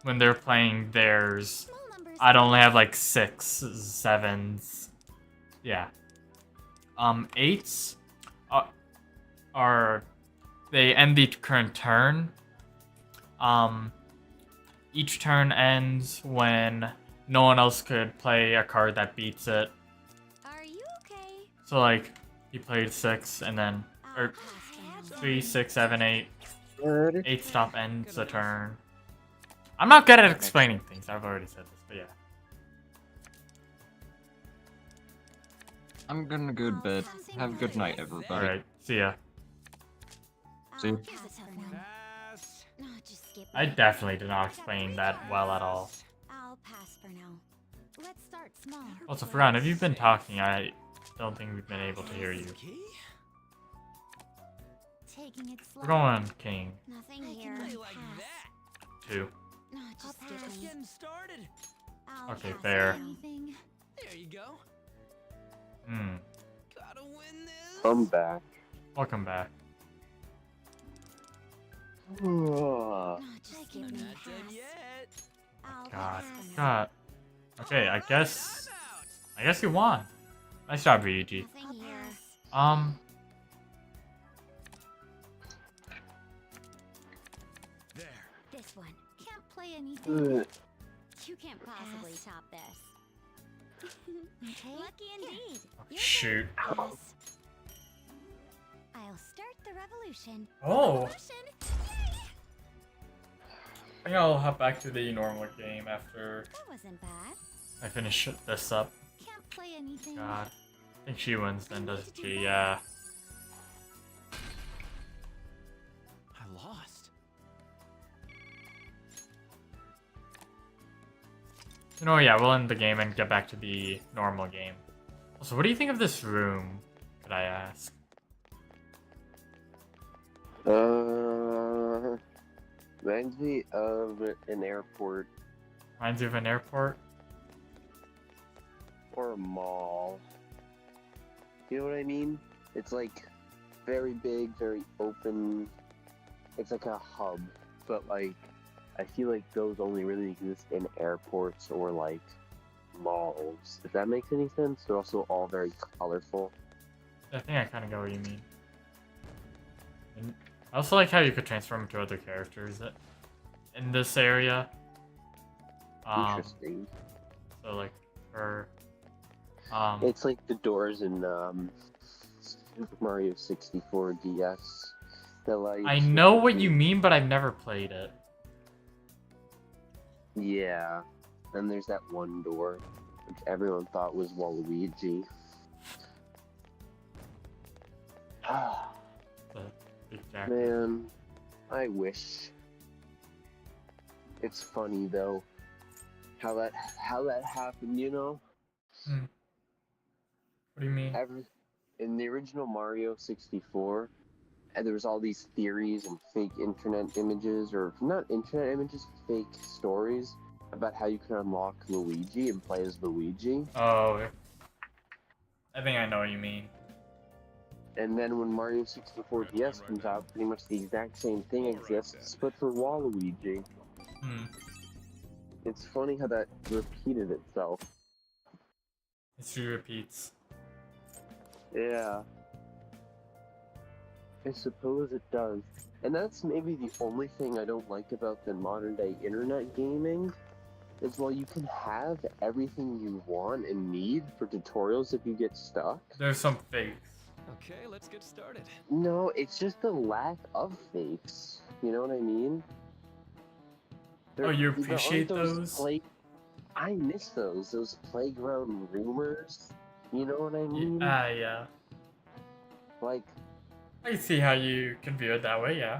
when they're playing theirs, Small numbers. I'd only have like 6s, 7s. Yeah. 8s are they end the current turn. Each turn ends when no one else could play a card that beats it. Are you okay? So like he played 6 and then I'll or pass for now. 3, 6, 7, 8. Alrighty. 8 stop ends the turn. I'm not good at explaining things. I've already said this, but yeah. I'm gonna go to bed. Have a good night, everybody. All right. See ya. See you. Here's a tough one. Pass. No, just skip I it. definitely did not explain that well at all. I'll pass for now. Let's start small. Also, Fran, if you've been talking, I don't think we've been able to hear you. Key? Taking it slow. We're going king Nothing I here. can play like Pass. that. 2. No, just skip Just me. getting started. I'll Okay, pass fair. for anything. There you go. Hmm. Gotta win this. I'm back. Welcome back. No, just I'm skip me. not done Pass. yet. I'll God. pass for now. God. Okay, I guess. Timeout. I guess you won. Nice job, VG. Nothing here. There. This one. Can't play anything. Ugh. You can't possibly top this. Okay. Lucky indeed. Your Shoot. turn. Pass. I'll start the revolution. Oh. Revolution. Yay! I think I'll hop back to the normal game after That wasn't bad. I finish this up. Can't play anything. God. I think she wins then, doesn't she? Yeah. I lost. You know, yeah, we'll end the game and get back to the normal game. Also, what do you think of this room? Could I ask? Reminds me of an airport Reminds you of an airport? or a mall. You know what I mean? It's like very big, very open. It's like a hub, but like I feel like those only really exist in airports or like malls. If that makes any sense. They're also all very colorful. I think I kind of get what you mean. And I also like how you could transform to other characters in this area. Interesting. So like her. It's like the doors in Super Mario 64 DS. The lights. I know what you mean, but I've never played it. Yeah. Then there's that one door, which everyone thought was Waluigi. The big jacket. Man, I wish. It's funny though, how that happened. You know, What do you mean? in the original Mario 64, and there was all these theories and fake internet images, or not internet images, fake stories about how you can unlock Luigi and play as Luigi. Oh, I think I know what you mean. And then when Mario 64 DS comes out, pretty much the exact same thing exists, but for Waluigi. It's funny how that repeated itself. History repeats. Yeah. I suppose it does. And that's maybe the only thing I don't like about the modern day internet gaming, is while you can have everything you want and need for tutorials if you get stuck, There's some fakes. Okay, let's get started. no, it's just the lack of fakes. You know what I mean? Oh, you there aren't appreciate those? I miss those playground rumors. You know what I mean? Yeah. Like, I can see how you can view it that way, yeah.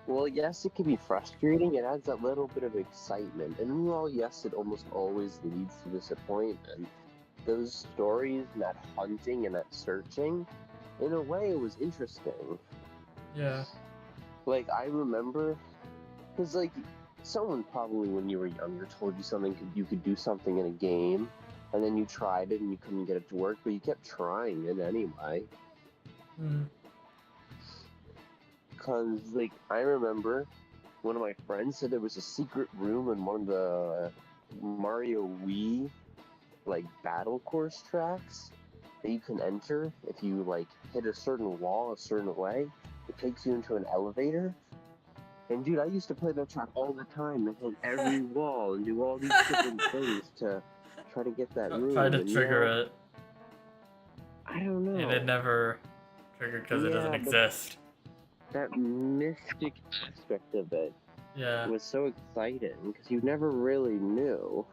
Well, yes, it can be frustrating. It adds that little bit of excitement. And well, yes, it almost always leads to disappointment. Those stories and that hunting and that searching, in a way, it was interesting. Yeah. Like, I remember, because, like, someone probably when you were younger told you something, you could do something in a game, and then you tried it and you couldn't get it to work, but you kept trying it anyway. Hmm. Because, like, I remember one of my friends said there was a secret room in one of the Mario Wii, like, battle course tracks that you can enter if you, like, hit a certain wall a certain way. It takes you into an elevator. And, dude, I used to play that track all the time and hit every wall and do all these different things to try to get that room. Try to and, trigger you know, it, I don't know. and it never triggered because it doesn't Yeah, but exist. that mystic aspect of it Yeah. was so exciting because you never really knew.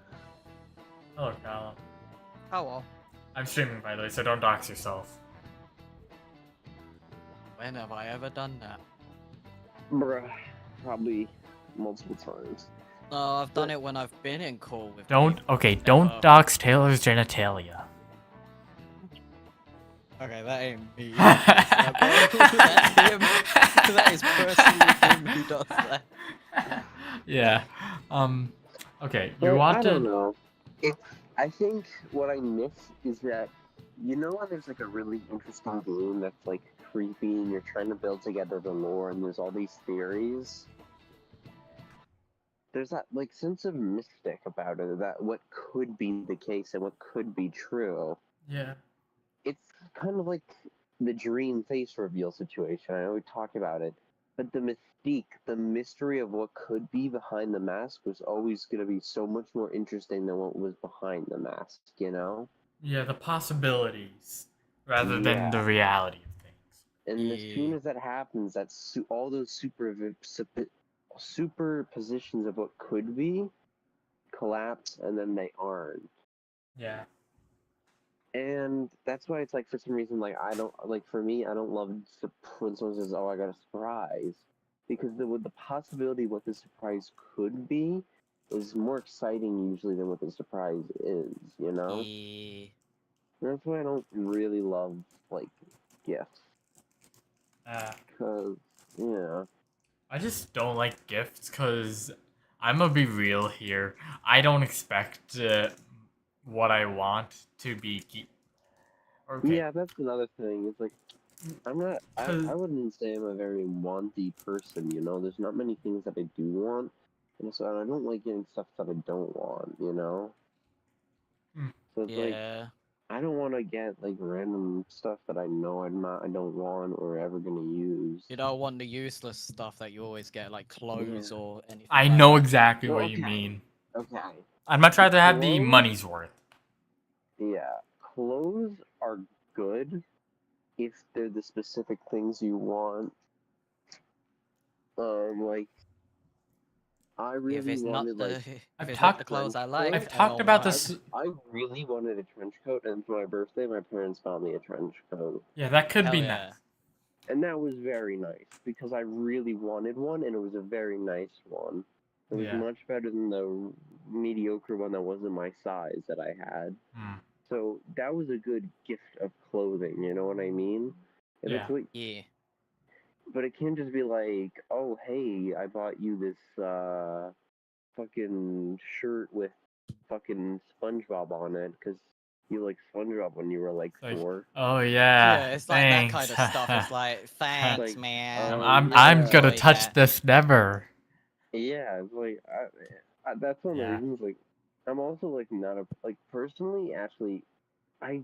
Hello, Callum. Oh well. I'm streaming, by the way, so don't dox yourself. When have I ever done that? Bruh, probably multiple times. No, I've done it when I've been in call with Don't. people. Okay, Never- don't dox Taylor's genitalia. Okay, that ain't me. That's him. That is personally him who does that. Yeah. Okay, you But I want don't to. know. I think what I miss is that, you know, when there's like a really interesting game that's like creepy and you're trying to build together the lore and there's all these theories. There's that like sense of mystic about it, that what could be the case and what could be true. Yeah. It's kind of like the dream face reveal situation. I know we talked about it, but the mystique, the mystery of what could be behind the mask was always going to be so much more interesting than what was behind the mask, you know? Yeah, the possibilities rather than Yeah. the reality of things. And as soon Yeah. as that happens, all those superpositions of what could be collapse, and then they aren't. Yeah. And that's why it's like, for some reason, like, I don't, like, for me, I don't love when someone says, oh, I got a surprise. Because the possibility of what the surprise could be is more exciting usually than what the surprise is, you know? Yeah. That's why I don't really love, like, gifts. Because, yeah. I just don't like gifts because I'm gonna be real here. I don't expect what I want to be. Okay. Yeah, that's another thing. It's like, I'm not, I 'Cause- wouldn't say I'm a very wanty person, you know? There's not many things that I do want. And so I don't like getting stuff that I don't want, you know? Hmm. So it's like, Yeah. I don't want to get like random stuff that I know I don't want or ever gonna use. You don't want the useless stuff that you always get, like clothes Yeah. or anything. I like know that. exactly Well, what you okay. mean. Okay. I'd much rather have the Clothes? money's worth. Yeah, clothes are good if they're the specific things you want. Like I If really it's not wanted the, like if I've it's talked- not the clothes I trench like, coat. I've I talked don't about want this. it. I really wanted a trench coat, and for my birthday, my parents bought me a trench coat. Yeah, that could Hell be yeah. nice. And that was very nice because I really wanted one, and it was a very nice one. It was Yeah. much better than the mediocre one that wasn't my size that I had. Hmm. So that was a good gift of clothing, you know what I mean? And Yeah. it's what, Yeah. but it can't just be like, oh hey, I bought you this fucking shirt with fucking SpongeBob on it because you like SpongeBob when you were like Like, 4. oh yeah. Yeah, it's like thanks. that kind of stuff. It's like, thanks, Like, man. I'm yeah. gonna Enjoy touch that. this never. Yeah, it's like that's one of the Yeah. reasons. Like, I'm also like not a like personally. Actually, I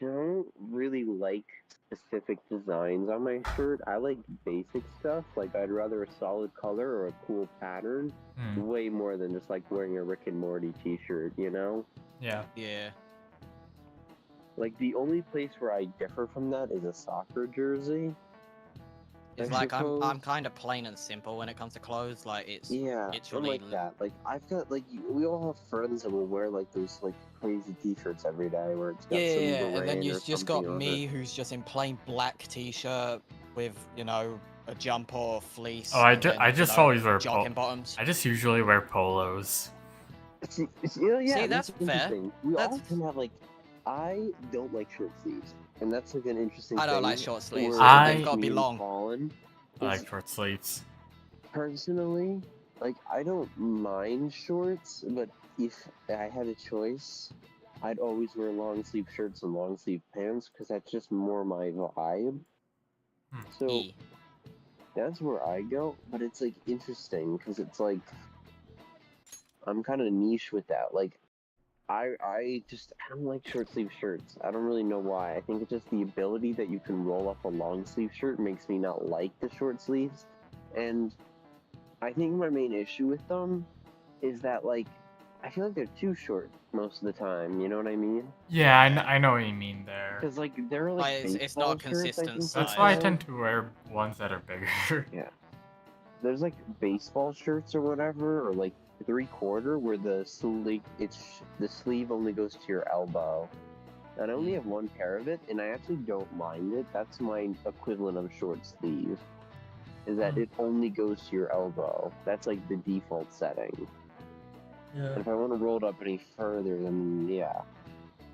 don't really like specific designs on my shirt. I like basic stuff. Like, I'd rather a solid color or a cool pattern Hmm. way more than just like wearing a Rick and Morty T-shirt. You know, Yeah. Yeah. like the only place where I differ from that is a soccer jersey. It's I like I'm suppose- kind of plain and simple when it comes to clothes. Like it's Yeah, I'm literally like that. Like I've got like we all have friends that will wear like those like crazy T-shirts every day where it's got yeah, some and then brand you or just got something on me it. who's just in plain black t-shirt with a jumper or fleece. Oh, I and then, just always wear jogging bottoms. I just usually wear polos. See, that's fair. interesting. We all That's- kind of have like. I don't like short sleeves, and that's like an interesting I thing. don't like short sleeves. where They've I- got to be me and long. Colin I is like short sleeves. personally, like I don't mind shorts, but if I had a choice, I'd always wear long sleeve shirts and long sleeve pants because that's just more my vibe. Hmm. So Yeah. that's where I go, but it's like interesting because it's like I'm kind of niche with that. Like I don't like short sleeve shirts. I don't really know why. I think it's just the ability that you can roll up a long sleeve shirt makes me not like the short sleeves. And I think my main issue with them is that like I feel like they're too short most of the time. You know what I mean? Yeah, I know what you mean there. Because like they're like Like, it's baseball not a shirts, I consistent think That's size. why I they're tend to wear ones that are bigger. Yeah. There's like baseball shirts or whatever, or like 3/4 where the sleeve only goes to your elbow. And I only have one pair of it, and I actually don't mind it. That's my equivalent of short sleeve. Is that it only goes to your elbow. That's like the default setting. Yeah. And if I want to roll it up any further, then yeah.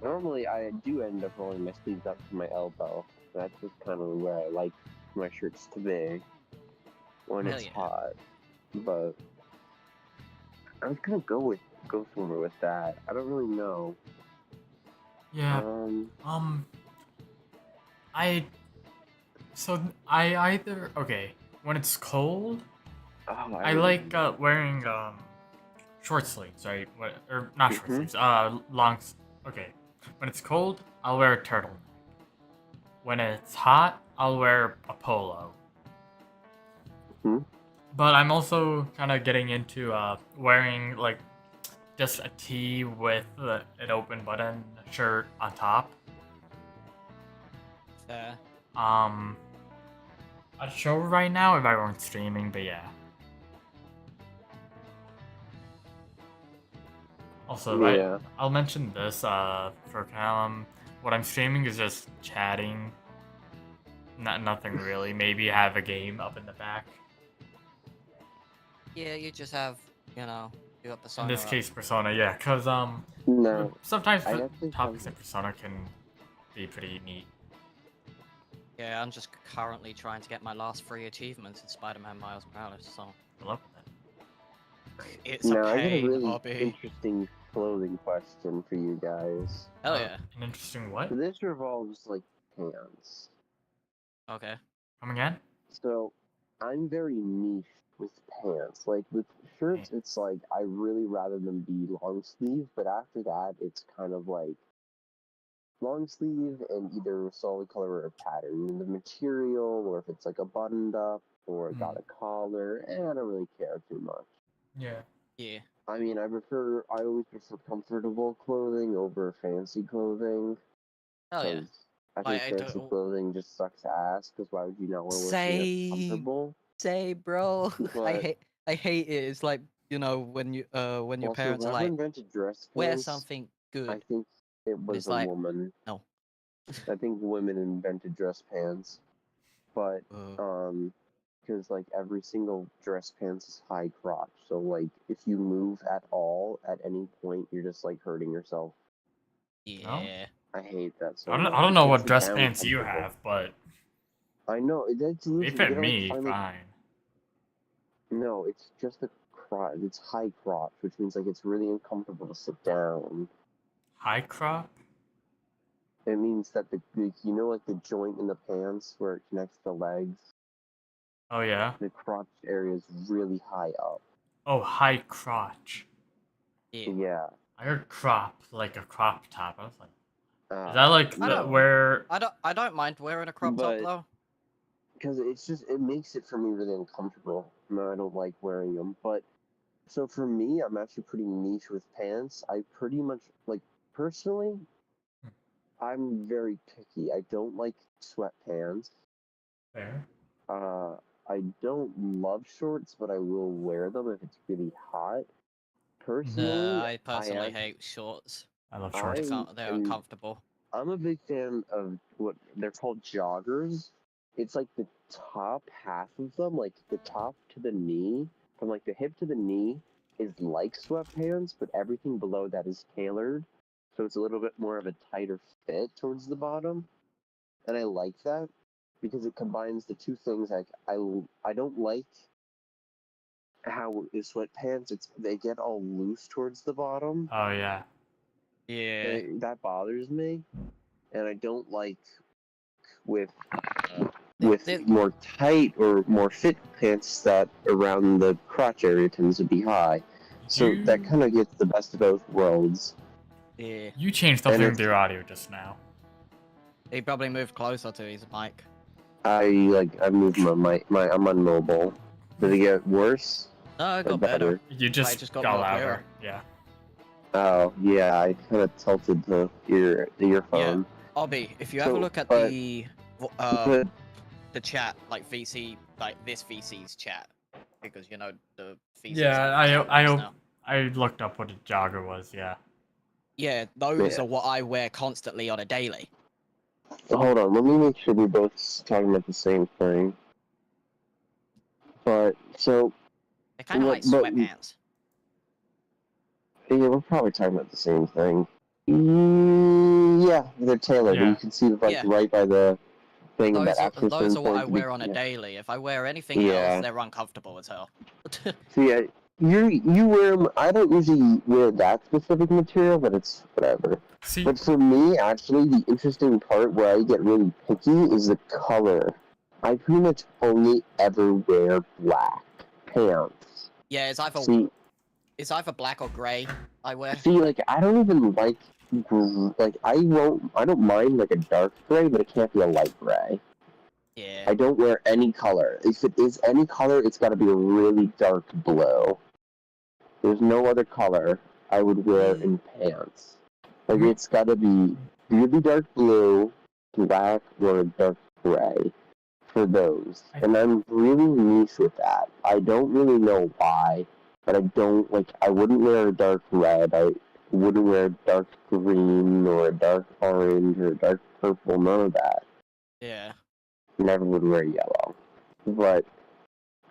Normally I do end up rolling my sleeves up to my elbow. That's just kind of where I like my shirts to be when Hell it's yeah. hot. But I was gonna go somewhere with that. I don't really know. Yeah. I either okay when it's cold. I like wearing short sleeves, right? Or not short sleeves. Long. Okay. When it's cold, I'll wear a turtleneck. When it's hot, I'll wear a polo. But I'm also kind of getting into wearing like just a tee with an open button shirt on top. Fair. I'd show right now if I weren't streaming, but yeah. Also, Yeah. I'll mention this for Callum. What I'm streaming is just chatting. Nothing really. Maybe have a game up in the back. Yeah, you just have, you got Persona. In this up. case, Persona, yeah, because No. sometimes I actually topics in have- Persona can be pretty neat. Yeah, I'm just currently trying to get my last 3 achievements in Spider-Man Miles Morales, so I love that. it's No, a I got a pain, really hobby. interesting clothing question for you guys. Hell yeah. An interesting what? So this revolves like pants. Okay. Come again? So I'm very niche with pants. Like with shirts, it's like I really rather them be long sleeve, but after that, it's kind of like long sleeve and either solid color or pattern. The material, or if it's like a buttoned up or got a collar, I don't really care too much. Yeah. Yeah. I mean, I always prefer comfortable clothing over fancy clothing. Hell yeah. 'cause I Like, think I fancy don't- clothing just sucks ass, because why would you not want to wear something that's Same. comfortable? Say, bro. But- I hate it. It's like, when your Also, parents are whoever like, invented dress wear pants, I something good. think it was it's a like, woman. no. I think women invented dress pants, but because like every single dress pants is high crotch, so like if you move at all at any point, you're just like hurting yourself. Yeah. I hate that so I much. don't know It what gets dress down pants you comfortable. have, but I know that's they usually fit you gotta, like, me find, like, fine. No, it's just a crotch. It's high crotch, which means like it's really uncomfortable to sit down. High crop? It means that the like the joint in the pants where it connects the legs, Oh yeah. the crotch area is really high up. Oh, high crotch. Yeah. Yeah. I heard crop, like a crop top. I was like, is Uh, that like I don't- where? I don't mind wearing a crop top But- though. because it makes it for me really uncomfortable. No, I don't like wearing them. But so for me, I'm actually pretty niche with pants. I pretty much like personally, I'm very picky. I don't like sweatpants. There. I don't love shorts, but I will wear them if it's really hot. Personally, I personally am, hate shorts. I love I shorts. They're am uncomfortable. I'm a big fan of what they're called joggers. It's like the top half of them, like the top to the knee, from like the hip to the knee, is like sweatpants, but everything below that is tailored. So it's a little bit more of a tighter fit towards the bottom. And I like that because it combines the two things. Like I don't like how the sweatpants they get all loose towards the bottom. Oh yeah. Yeah. That bothers me, and I don't like with The- more tight or more fit pants that around the crotch area tends to be high. So that kind of gets the best of both worlds. Yeah. You changed And something it's- with your audio just now. He probably moved closer to his mic. I moved I'm on mobile. Did it get worse? No, it Or got better. You just, just got got more louder. clearer. Yeah. Oh yeah, I kind of tilted the earphone. Obby, if you So, have a look at but- the chat, like VC, like this VC's chat, because you know the VC's Yeah, have channels now. I looked up what a jogger was. Yeah. Yeah, those Yeah. are what I wear constantly on a daily. Hold on, let me make sure we're both talking about the same thing. But so They're kind of like But- sweatpants. yeah, we're probably talking about the same thing. Yeah, they're tailored. Yeah. You can see like Yeah. right by the thing Those that actually are what I to be- wear on a yeah. daily. If I wear anything Yeah. else, they're uncomfortable as hell. So yeah, you wear 'em- I don't usually wear that specific material, but it's whatever. See. But for me, actually, the interesting part where I get really picky is the color. I pretty much only ever wear black pants. Yeah, it's either black or grey I wear. Like I don't even like like I don't mind like a dark gray, but it can't be a light gray. Yeah. I don't wear any color. If it is any color, it's got to be a really dark blue. There's no other color I would wear in pants. Like it's got to be really dark blue, black, or dark gray for those. And I'm really niche with that. I don't really know why, but I don't like. I wouldn't wear a dark red. I wouldn't wear a dark green or a dark orange or a dark purple. None of that. Yeah. Never would wear yellow. But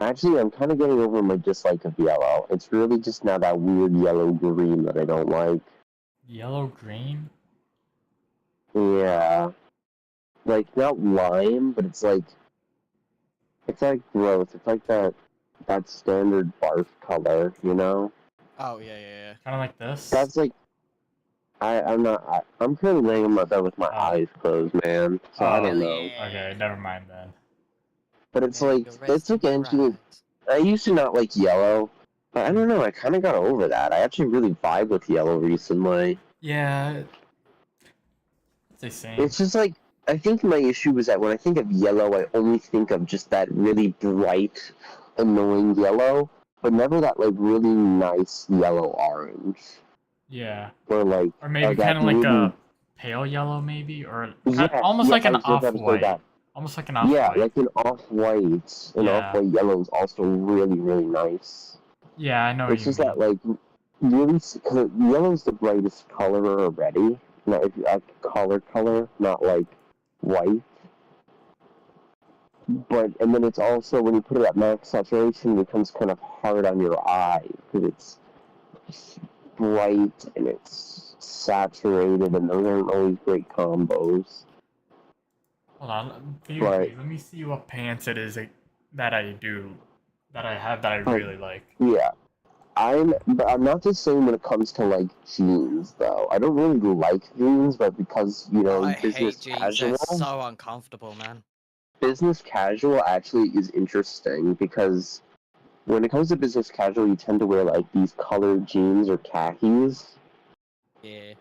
actually, I'm kind of getting over my dislike of yellow. It's really just now that weird yellow green that I don't like. Yellow green. Yeah. Like, not lime, but it's like gross. It's like that standard barf color, you know? Oh yeah. Kind of like this. That's like, I'm currently laying in my bed with my eyes closed, man. So I don't know. Okay, never mind then. But it's like anything. I used to not like yellow, but I don't know. I kind of got over that. I actually really vibe with yellow recently. Yeah. It's the same. It's just like I think my issue is that when I think of yellow, I only think of just that really bright, annoying yellow, but never that like really nice yellow orange. Yeah. Or like, Or maybe that kind of like really- a pale yellow, maybe, or Yeah, almost like I an was just about to say off-white. that. Almost like an off-white. Yeah, like an off-white. An Yeah. off-white yellow is also really, really nice. Yeah, I know what It's you just mean. that, like, really, because yellow's the brightest color already. Not if you like color, not like white. And then it's also, when you put it at max saturation, it becomes kind of hard on your eye, because it's bright and it's saturated, and those aren't always great combos. Hold on, Right. let me see what pants it is that I have that I Right. really like. Yeah. But I'm not just saying when it comes to, like, jeans, though. I don't really like jeans, but because, you know, I business hate jeans. casual... They're so uncomfortable, man. Business casual actually is interesting, because when it comes to business casual, you tend to wear, like, these colored jeans or khakis. Yeah.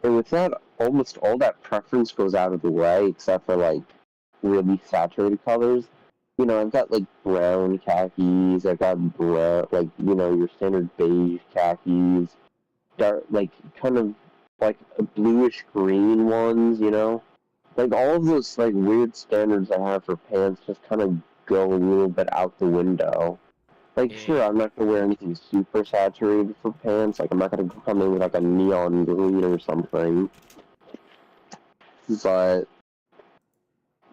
And with that, almost all that preference goes out of the way, except for, like, really saturated colors. You know, I've got, like, brown khakis, I've got brown, like, you know, your standard beige khakis, dark, like, kind of, like, bluish green ones, you know? like all of those like weird standards I have for pants just kind of go a little bit out the window. Like, sure, Yeah. I'm not gonna wear anything super saturated for pants. Like, I'm not gonna come in with like a neon green or something. But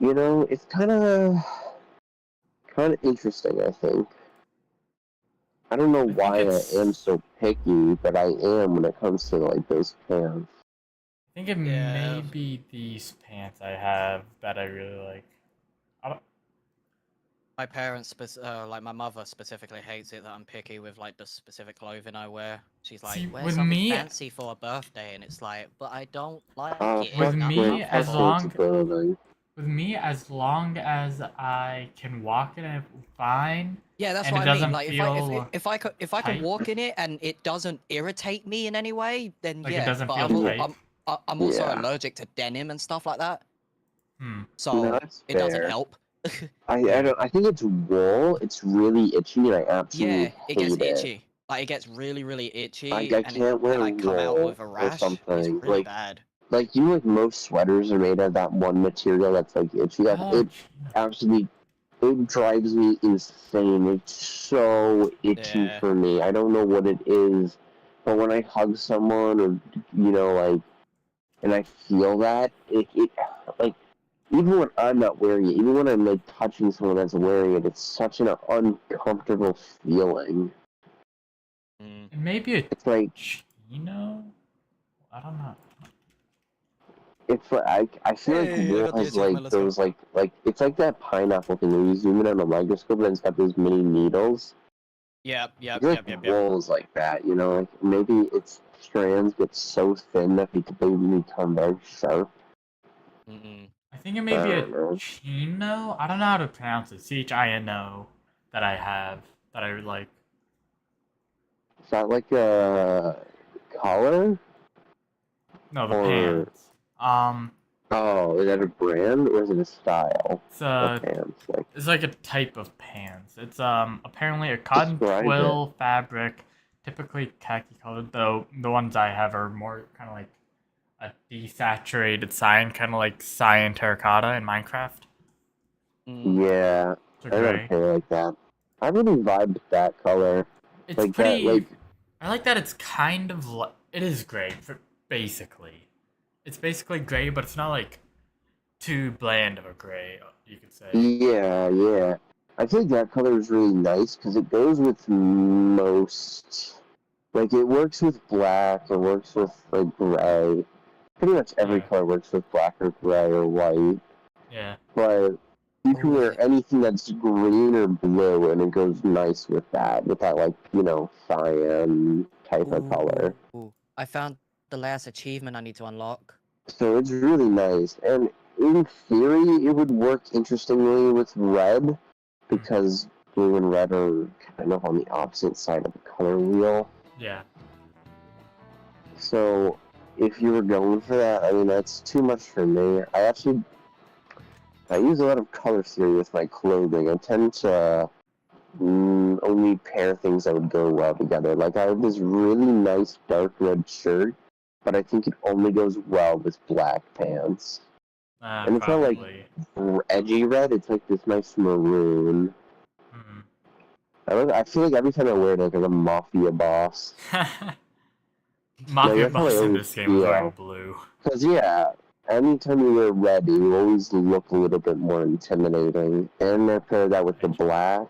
you know, it's kind of interesting. I think. I don't know I think why I am it's. so picky, but I am when it comes to like those pants. I think it may Yeah. be these pants I have that I really like. I don't, My parents, like my mother specifically hates it that I'm picky with like the specific clothing I wear. She's like, see, wear with something me, fancy for a birthday, and it's like, but I don't like it. with Fuck, I'm not me, fuck as comfortable. fancy long clothing. with me, as long as I can walk in it fine, Yeah, that's and it what I mean. doesn't Like feel if I could tight, walk in it and it doesn't irritate me in any way, then like it yeah. doesn't But feel Yeah, tight. I'm also yeah. allergic to denim and stuff like that, Hmm. No, so that's it doesn't fair. help. I Yeah. don't. I think it's wool. It's really itchy, and I absolutely Yeah, it gets hate it. itchy. Like it gets really, really itchy, I and can't wear when I come out wool with a or rash, it's something. really bad. Like you know, like most sweaters are made of that one material that's like itchy. Like, Oh, it absolutely, it drives me insane. It's so itchy Yeah. for me. I don't know what it is, but when I hug someone or you know like, and I feel that it like even when I'm not wearing it, even when I'm like touching someone that's wearing it, it's such an uncomfortable feeling. Mm. it may be a It's like chino. I don't know. it's like I feel like Hey, I wool got the has like achievement. Let's go. those like it's like that pineapple thing where you zoom in on a microscope and it's got those mini needles. Yep, I yep, feel yep, like yep, yep. wool is like that, you know, like maybe its strands get so thin that they become very sharp. Mm-mm. I think it I may be a don't know. chino. I don't know how to pronounce it. Chino that I have that I like. Is that like a collar? No, the Or pants. oh, is that a brand or is it a style It's of a pants? Like it's like a type of pants. It's apparently a cotton describe it. twill fabric, typically khaki colored. Though the ones I have are more kind of like a desaturated cyan, kind of like cyan terracotta in Minecraft. Mm. Yeah, It's a I got a gray. pair like that. I really vibe with that color. It's Like that, pretty. like I like that it's kind of it is gray basically. It's basically gray, but it's not like too bland of a gray. You could say. yeah, yeah. I feel like that color is really nice because it goes with most. Like it works with black. It works with like gray. Pretty much every Yeah. color works with black or gray or white. Yeah. But you can Oh, wear anything that's green or blue, and it goes nice with that like you know cyan type of color. Ooh. I found the last achievement I need to unlock. So it's really nice, and in theory, it would work interestingly with red because blue and red are kind of on the opposite side of the color wheel. Yeah. So if you were going for that, I mean that's too much for me. I use a lot of color theory with my clothing. I tend to only pair things that would go well together. Like I have this really nice dark red shirt, but I think it only goes well with black pants. And it's not like Probably. edgy red. It's like this nice maroon. Mm. I feel like every time I wear it, like I'm a mafia boss. Mafia That's how I boss in always this game was wearing feel. blue. Cause yeah, anytime you wear red, you always look a little bit more intimidating. And I pair that with the Edgy. black.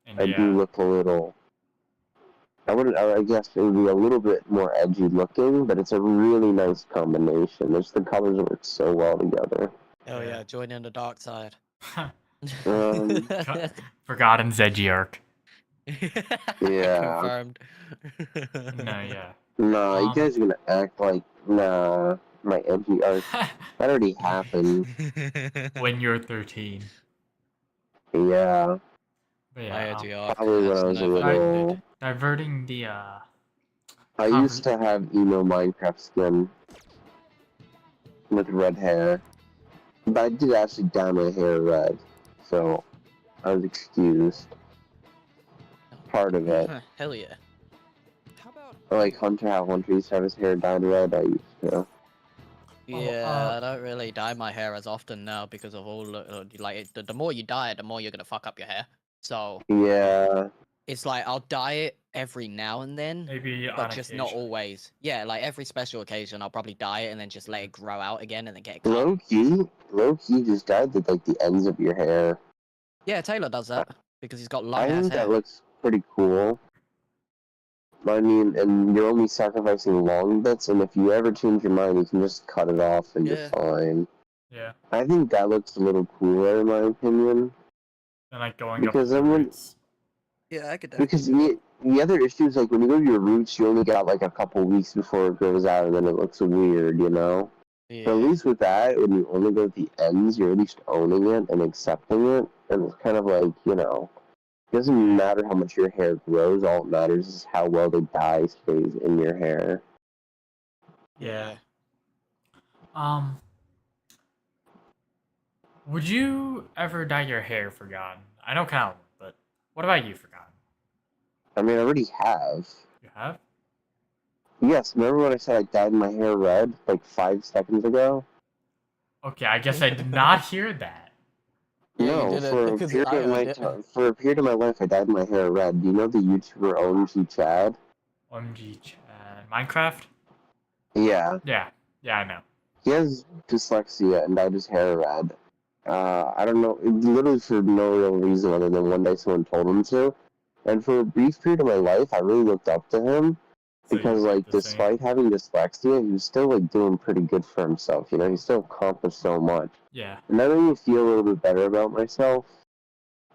And I do look a little. I guess it would be a little bit more edgy looking, but it's a really nice combination. The colors work so well together. Oh Yeah. yeah, join in the dark side. Forgotten Zegiarch. Yeah. Confirmed. No, yeah. Nah, you guys are gonna act like my edgy art. That already happened. When you're 13. Yeah, But My yeah, edgy arc probably when has I was a never little. ended. diverting the I used to have emo Minecraft skin with red hair, but I did actually dye my hair red, so I was excused. Part of it. Hell yeah. How about Like Hunter, how Hunter used to have his hair dyed red. I used to. Yeah, I don't really dye my hair as often now because of all the more you dye it, the more you're gonna fuck up your hair. So Yeah. it's like I'll dye it every now and then, Maybe but on just occasion. not always. Yeah, like every special occasion, I'll probably dye it and then just let it grow out again and then get it cut. Low key just dyed like the ends of your hair. Yeah, Taylor does that because he's got long I ass think hair. that looks pretty cool. I mean, and you're only sacrificing long bits, and if you ever change your mind, you can just cut it off and you're fine. Yeah. I think that looks a little cooler, in my opinion. And like going Because up to then the when, roots. Yeah, I could because the other issue is like when you go to your roots, you only got like a couple weeks before it grows out, and then it looks weird, you know. Yeah. But at least with that, when you only go to the ends, you're at least owning it and accepting it, and it's kind of like, you know, it doesn't matter how much your hair grows. All that matters is how well the dye stays in your hair. Yeah. Would you ever dye your hair, Forgotten? I know Calvin, but what about you, Forgotten? I mean, I already have. You have? Yes, remember when I said I dyed my hair red like 5 seconds ago? Okay, I guess I did not hear that. Yeah, you No, did it for a because period I of my heard it. for a period of my life, I dyed my hair red. Do you know the YouTuber OMG Chad? OMG, Minecraft? Yeah, Yeah, I know. he has dyslexia and dyed his hair red. I don't know, literally for no real reason other than one day someone told him to. And for a brief period of my life, I really looked up to him So because, you like, did the same. despite having dyslexia, he was still like doing pretty good for himself. You know, he still accomplished so much. Yeah. And that made me feel a little bit better about myself.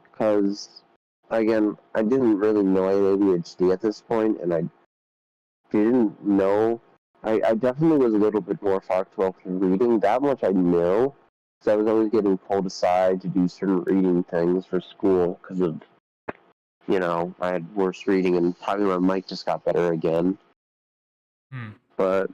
Because, again, I didn't really know I had ADHD at this point, and I didn't know. I definitely was a little bit more factual from reading. That much I knew. So I was always getting pulled aside to do certain reading things for school because of, you know, I had worse reading, and probably my mic just got better again. But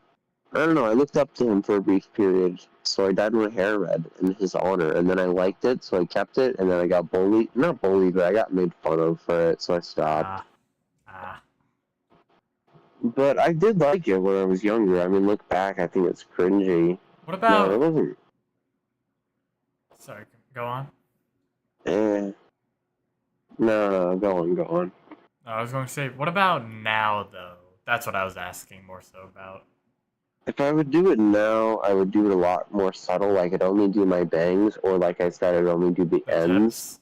I don't know, I looked up to him for a brief period, so I dyed my hair red in his honor, and then I liked it, so I kept it, and then I got bullied. Not bullied, but I got made fun of for it, so I stopped. But I did like it when I was younger. I mean, look back, I think it's cringy. What about... No, it wasn't. Sorry, go on. No, go on. I was going to say, what about now, though? That's what I was asking more so about. If I would do it now, I would do it a lot more subtle. Like, I'd only do my bangs, or like I said, I'd only do the ends. Tips?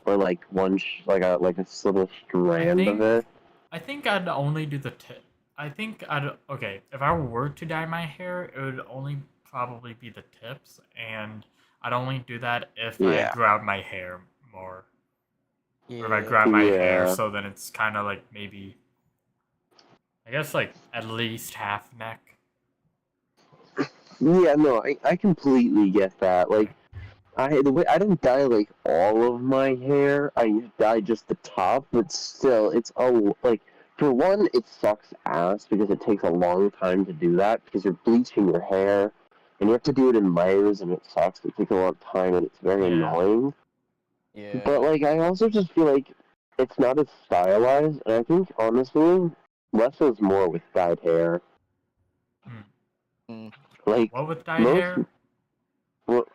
Or like one, like a little strand of it. I think I'd only do the tip. Okay, if I were to dye my hair, it would only probably be the tips, and I'd only do that if I grab my hair more. Or if I grab my hair, so then it's kind of like maybe, I guess like at least half neck. Yeah, no, I completely get that. Like, I don't dye like all of my hair. I dye just the top, but still, it's like, for one, it sucks ass because it takes a long time to do that because you're bleaching your hair and you have to do it in layers, and it sucks. It takes a lot of time and it's very annoying. Yeah. But like, I also just feel like it's not as stylized, and I think honestly, less is more with dyed hair. Like, What with dyed hair? Well,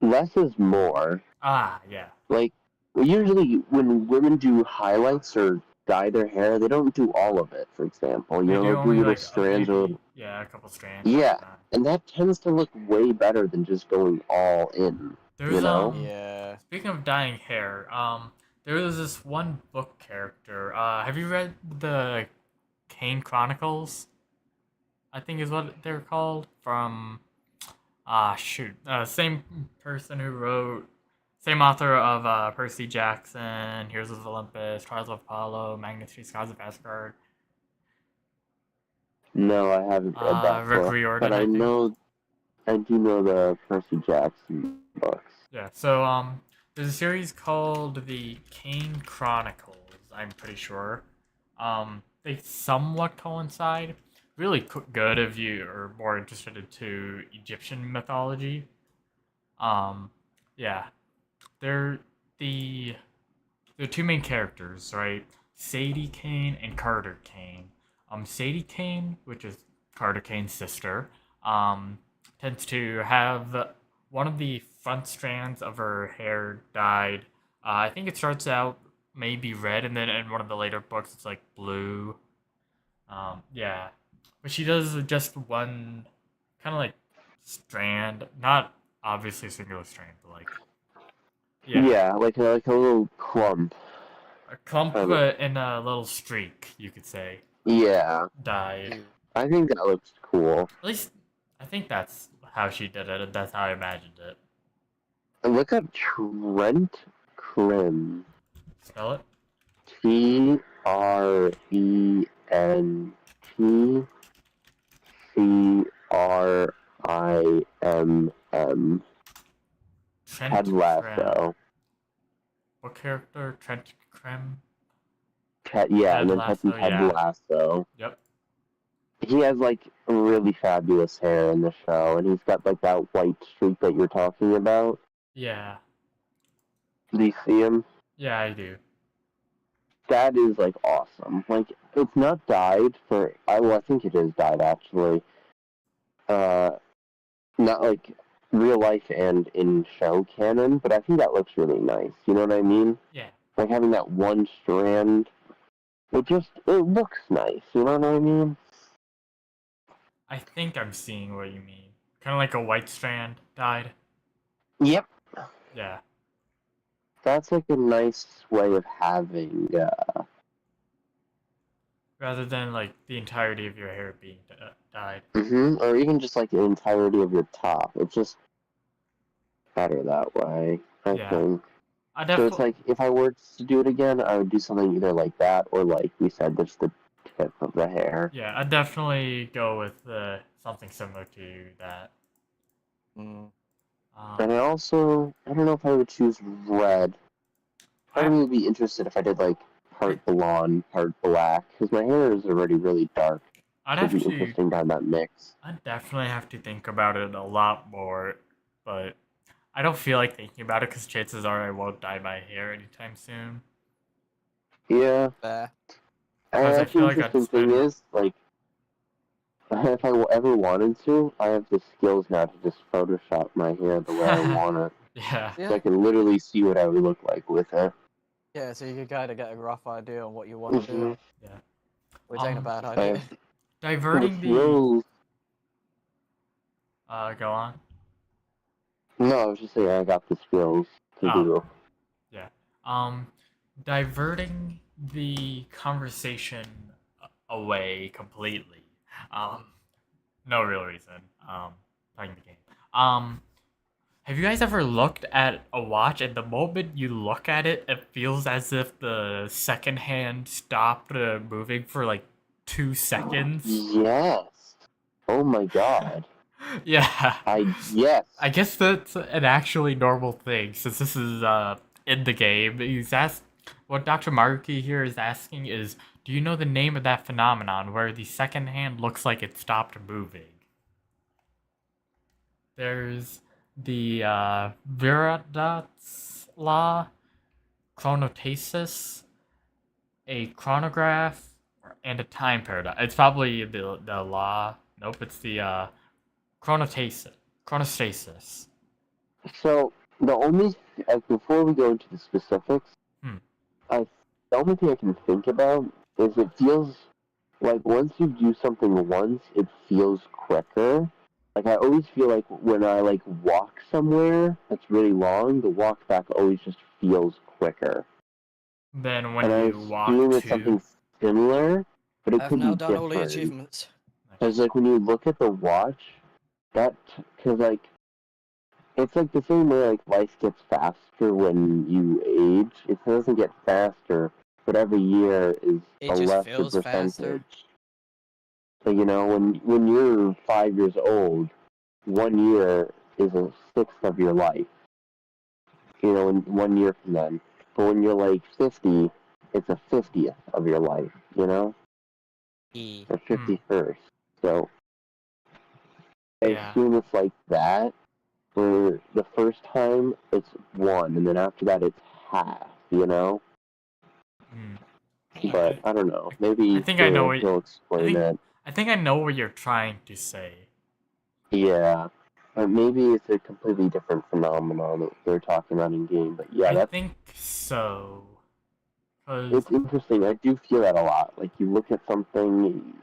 less is more. Yeah. Like, usually when women do highlights or dye their hair, they don't do all of it, for example. You know, they'll do little strands or... Yeah, a couple strands. Yeah, and that tends to look way better than just going all in, you know? Speaking of dyeing hair, there was this one book character. Have you read the Kane Chronicles? I think is what they're called. From... same person who wrote... Same author of Percy Jackson, Heroes of Olympus, Trials of Apollo, Magnitude, Skies of Asgard. No, I haven't read that Rick book, Riordan, but I do know the Percy Jackson books. Yeah, so there's a series called the Kane Chronicles, I'm pretty sure. They somewhat coincide. Really good if you are more interested into Egyptian mythology. Yeah. They're the two main characters, right? Sadie Kane and Carter Kane. Sadie Kane, which is Carter Kane's sister, tends to have one of the front strands of her hair dyed. I think it starts out maybe red, and then in one of the later books, it's like blue. Yeah, but she does just one kind of like strand, not obviously a singular strand, but like Yeah, like a little clump. a clump Kind of. and a little streak, you could say, Yeah, dyed. You. I think that looks cool. At least I think that's how she did it. That's how I imagined it. And look up Trent Krim. Spell it. TRENTCRIMM. Trent Ted Krem. Lasso. What character? Trent Krem? Yeah, Ted and then Lasso, Ted yeah. Lasso. Yep. He has like really fabulous hair in the show, and he's got like that white streak that you're talking about. Yeah. Do you see him? Yeah, I do. That is like awesome. Like it's not dyed for. I think it is dyed actually. Not like real life and in show canon, but I think that looks really nice. You know what I mean? Yeah. Like having that one strand. It looks nice. You know what I mean? I think I'm seeing what you mean. Kind of like a white strand dyed. Yep. Yeah. That's like a nice way of having. Rather than like the entirety of your hair being dyed. Or even just like the entirety of your top. It's just better that way, I Yeah. think. I So it's definitely. like if I were to do it again, I would do something either like that or like we said, just the tip of the hair. Yeah, I'd definitely go with something similar to that. Mm. And I don't know if I would choose red. I I, would be interested if I did like part blonde, part black, because my hair is already really dark. I'd It'd have be to. interesting to have that mix. I'd definitely have to think about it a lot more, but I don't feel like thinking about it because chances are I won't dye my hair anytime soon. Yeah. Fair. Because I The feel like I'd interesting thing spend. is, like, if I ever wanted to, I have the skills now to just Photoshop my hair the way I want it. Yeah. Yeah. So I can literally see what I would look like with it. Yeah, so you can kind of get a rough idea on what you want to do, Yeah. which ain't a Um, bad I idea. have Diverting the the. throws. Go on. No, I was just saying I got the skills to Oh. do. Yeah. Diverting the conversation away completely. No real reason. Playing the game. Have you guys ever looked at a watch and the moment you look at it, it feels as if the second hand stopped moving for like 2 seconds? Yes. Oh my god. Yeah. Yes. I guess that's an actually normal thing since this is in the game. What Dr. Maruki here is asking is, do you know the name of that phenomenon where the second hand looks like it stopped moving? There's the Viridat's law, chronotasis, a chronograph, and a time paradox. It's probably the law. Nope, it's the chronostasis. So the only before we go into the specifics, Hmm. the only thing I can think about is it feels like once you do something once, it feels quicker. Like I always feel like when I like walk somewhere that's really long, the walk back always just feels quicker. Then when And I you walk assume it's to something similar, but it I've could now be done all the different. achievements. Because like when you look at the watch, because like it's like the same way like life gets faster when you age. It doesn't get faster, but every year is It a just lesser feels percentage. faster. So you know when you're 5 years old, 1 year is a sixth of your life. You know, in 1 year from then. But when you're like 50, it's a 50th of your life. You know, or 51st. So I Yeah. assume it's like that. Where the first time it's one, and then after that it's half. You know. But I don't know. Maybe I think I know he'll explain it. I think I know what you're trying to say. Yeah. maybe it's a completely different phenomenon that they're talking about in game. But yeah, I that's think so. 'Cause it's interesting. I do feel that a lot. Like you look at something,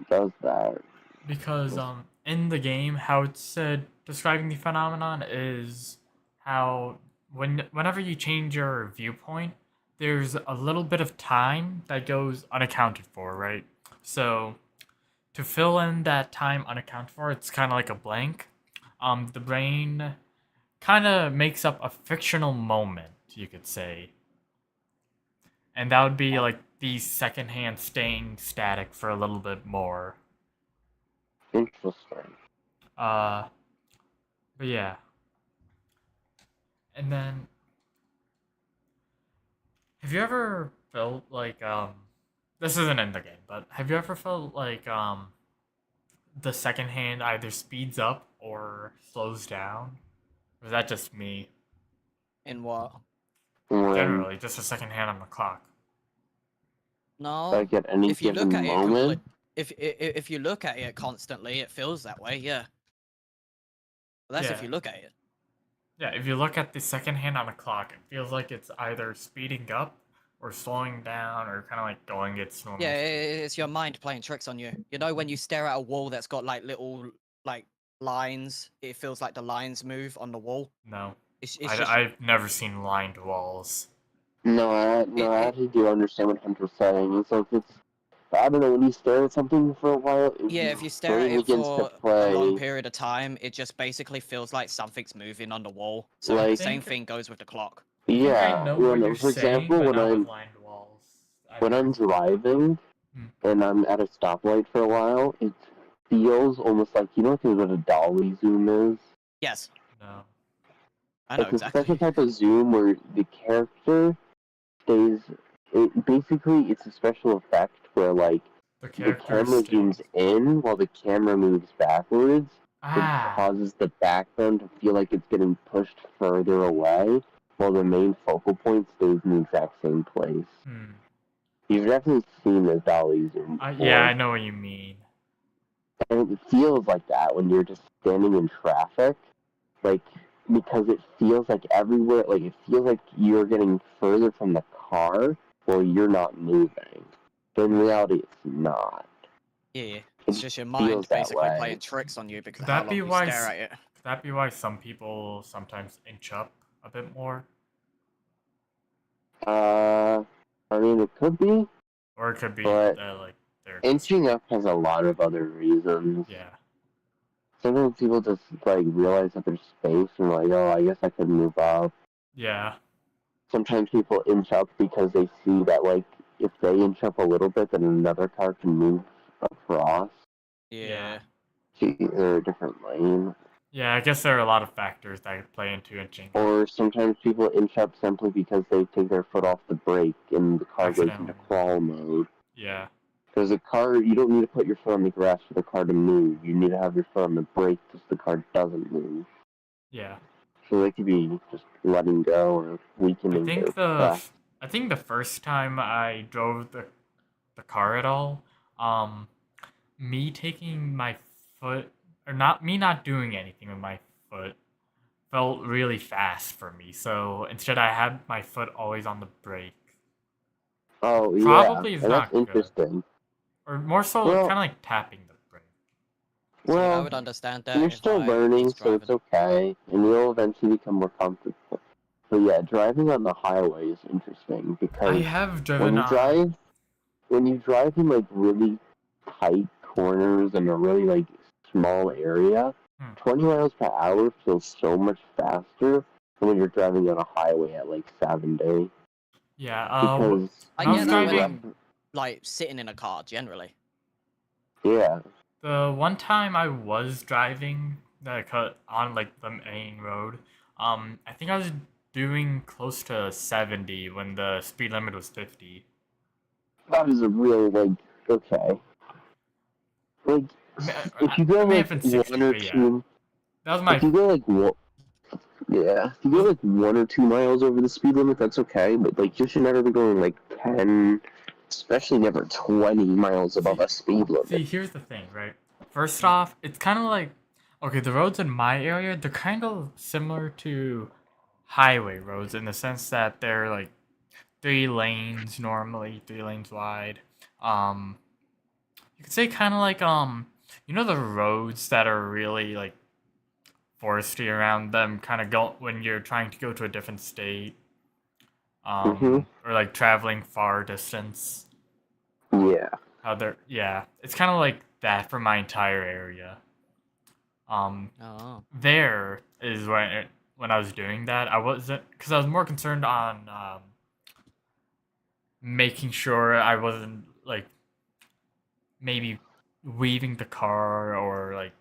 it does that. because in the game how it's said describing the phenomenon is how whenever you change your viewpoint, there's a little bit of time that goes unaccounted for, right? So to fill in that time unaccounted for, it's kind of like a blank. The brain kind of makes up a fictional moment, you could say, and that would be like the second hand staying static for a little bit more. Interesting. But yeah. And then, have you ever felt like this isn't in the game, but have you ever felt like the second hand either speeds up or slows down? Or is that just me? In what? Generally, just a second hand on the clock. No. Like at any If you given look at it, moment. if you look at it constantly, it feels that way. Yeah. But that's if Yeah. you look at it. Yeah, if you look at the second hand on the clock, it feels like it's either speeding up or slowing down or kind of like going its normal. Yeah, it's your mind playing tricks on you. You know, when you stare at a wall that's got like little like lines, it feels like the lines move on the wall. No. It's just I've never seen lined walls. No, I actually do understand what Hunter's saying. It's like I don't know, when you stare at something for a while, yeah. your If you stare at brain it begins for to a long play. period of time, it just basically feels like something's moving on the wall. So Like- the same thing goes with the clock. I think Yeah, I know well, what no, you're for saying, example, but when not I'm with lined walls. when I'm driving Hmm. and I'm at a stoplight for a while, it feels almost like, you know what a dolly zoom is? Yes, No. I know Like a exactly. special type of zoom where the character stays. It's a special effect where like The the character camera stays. zooms in while the camera moves backwards. It Ah. causes the background to feel like it's getting pushed further away, while the main focal point stays in the exact same place. Hmm. You've definitely seen the dolly zoom before. Yeah, I know what you mean. And it feels like that when you're just standing in traffic, like, because it feels like everywhere, like, it feels like you're getting further from the car while you're not moving. But in reality, it's not. Yeah, it's just your mind feels that basically way. playing tricks on you because Could of how that long be you why? stare at it. Could that be why some people sometimes inch up a bit more, I mean, it could be, or it could be But like they're inching up has a lot of other reasons. yeah. Sometimes people just, like, realize that there's space and, like, oh, I guess I could move up. Yeah. Sometimes people inch up because they see that, like, if they inch up a little bit, then another car can move across Yeah. to either a different lane. Yeah, I guess there are a lot of factors that play into inching. Or sometimes people inch up simply because they take their foot off the brake and the car goes into Accidentally. crawl mode. Yeah. Because a car, you don't need to put your foot on the grass for the car to move. You need to have your foot on the brake so the car doesn't move. Yeah. So they could be just letting go or weakening their I think the first time I drove the car at all, me taking my foot or not doing anything with my foot felt really fast for me. So instead I had my foot always on the brake. Oh, yeah. Probably is and not that's good. interesting. Or more so Well- kind of like tapping the brake. See, I Well, would understand that. you're if still I learning, was so it's driving. okay. And you'll eventually become more comfortable. But yeah, driving on the highway is interesting I because have when driven you on drive in, like, really tight corners in a really, like, small area, 20 miles per hour feels so much faster than when you're driving on a highway at, like, 70. Yeah, Because I when I get was that when driving- I'm like sitting in a car generally. yeah, the one time I was driving on like the main road, I think I was doing close to 70 when the speed limit was 50. that is a real, like, okay. Like, if you go, It may like, have been 60, 1 or but yeah. 2... That was my If you go, like, if you go, like, 1 or 2 miles over the speed limit, that's okay, but, like, you should never be going, like, 10, especially never 20 miles above a speed limit. See, here's the thing, right? First off, it's kind of like Okay, the roads in my area, they're kind of similar to highway roads in the sense that they're like 3 lanes normally, 3 lanes wide. Um, you could say kind of like you know the roads that are really like forestry around them, kind of go when you're trying to go to a different state, or like traveling far distance. Yeah. How they're yeah, it's kind of like that for my entire area. Oh. There is when I was doing that, I wasn't because I was more concerned on making sure I wasn't like maybe weaving the car or like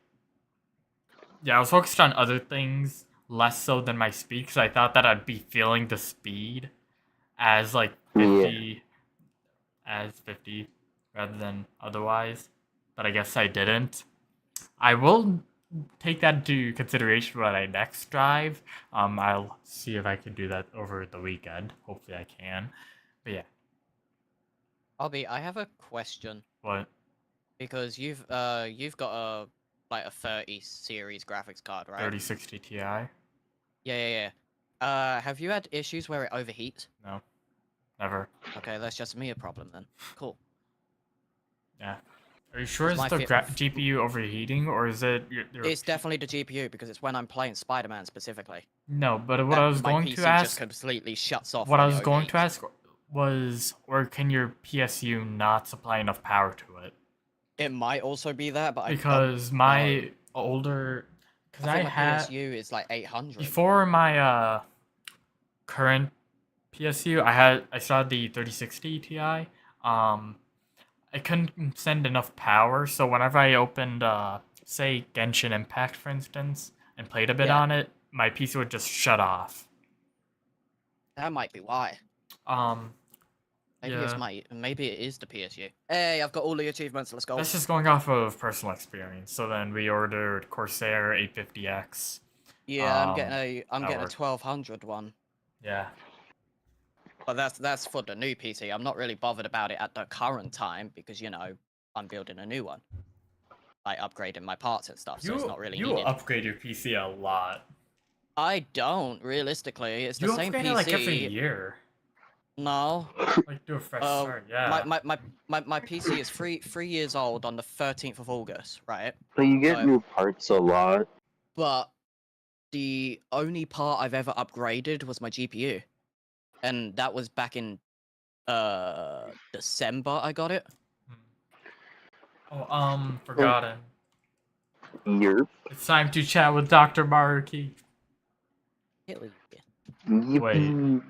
yeah, I was focused on other things less so than my speed because I thought that I'd be feeling the speed as like 50 as 50 rather than otherwise, but I guess I didn't. I will take that into consideration when I next drive. I'll see if I can do that over the weekend. Hopefully, I can. But yeah, I have a question what because you've got a like a 30 series graphics card, right? 3060 Ti? Yeah, yeah, yeah. Have you had issues where it overheats? No, never. Okay, that's just me a problem then. Cool. Yeah. Are you sure It's it's my the fi- GPU overheating or is it your It's definitely the GPU because it's when I'm playing Spider-Man specifically. No, but what That I was my going PC to just ask, completely shuts off what I when it was going to overheats. ask was, or can your PSU not supply enough power to it? It might also be that, but I don't Because know. my older, because I I think my had PSU is like 800. before my current PSU, I saw the 3060 Ti. I couldn't send enough power, so whenever I opened say Genshin Impact for instance and played a bit Yeah. on it, my PC would just shut off. That might be why. Um, Maybe yeah. maybe it is the PSU. Hey, I've got all the achievements. Let's go. That's just going off of personal experience. So then we ordered Corsair 850X. Yeah, I'm getting that a worked. 1200 one. Yeah. But that's for the new PC. I'm not really bothered about it at the current time because I'm building a new one. Like upgrading my parts and stuff, so it's not really You needed. upgrade your PC a lot. I don't realistically. It's the You same upgrade PC. it like every year. No. Like do a fresh start. Yeah. My PC is 3 years old on the 13th of August, right? So you get So- new parts a lot. But the only part I've ever upgraded was my GPU. And that was back in December I got it. Oh, forgotten. Yerp. It's time to chat with Dr. Maruki. Hell yeah. Yippee.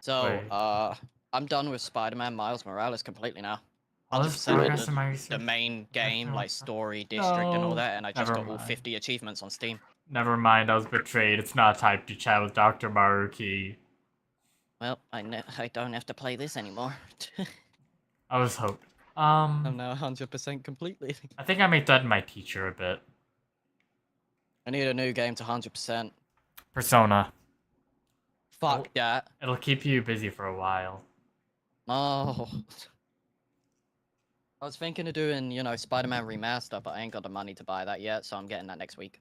So, Wait. I'm done with Spider-Man Miles Morales completely now. All this 100% progress in my the research. main game, like story, district, and all No. that, and I just Never got all mind. 50 achievements on Steam. Never mind, I was betrayed. It's not time to chat with Dr. Maruki. Well, I don't have to play this anymore. I was hoping. I'm now 100% completely. I think I may threaten my teacher a bit. I need a new game to 100%. Persona. Fuck that. It'll keep you busy for a while. Oh. I was thinking of doing, Spider-Man Remaster, but I ain't got the money to buy that yet, so I'm getting that next week.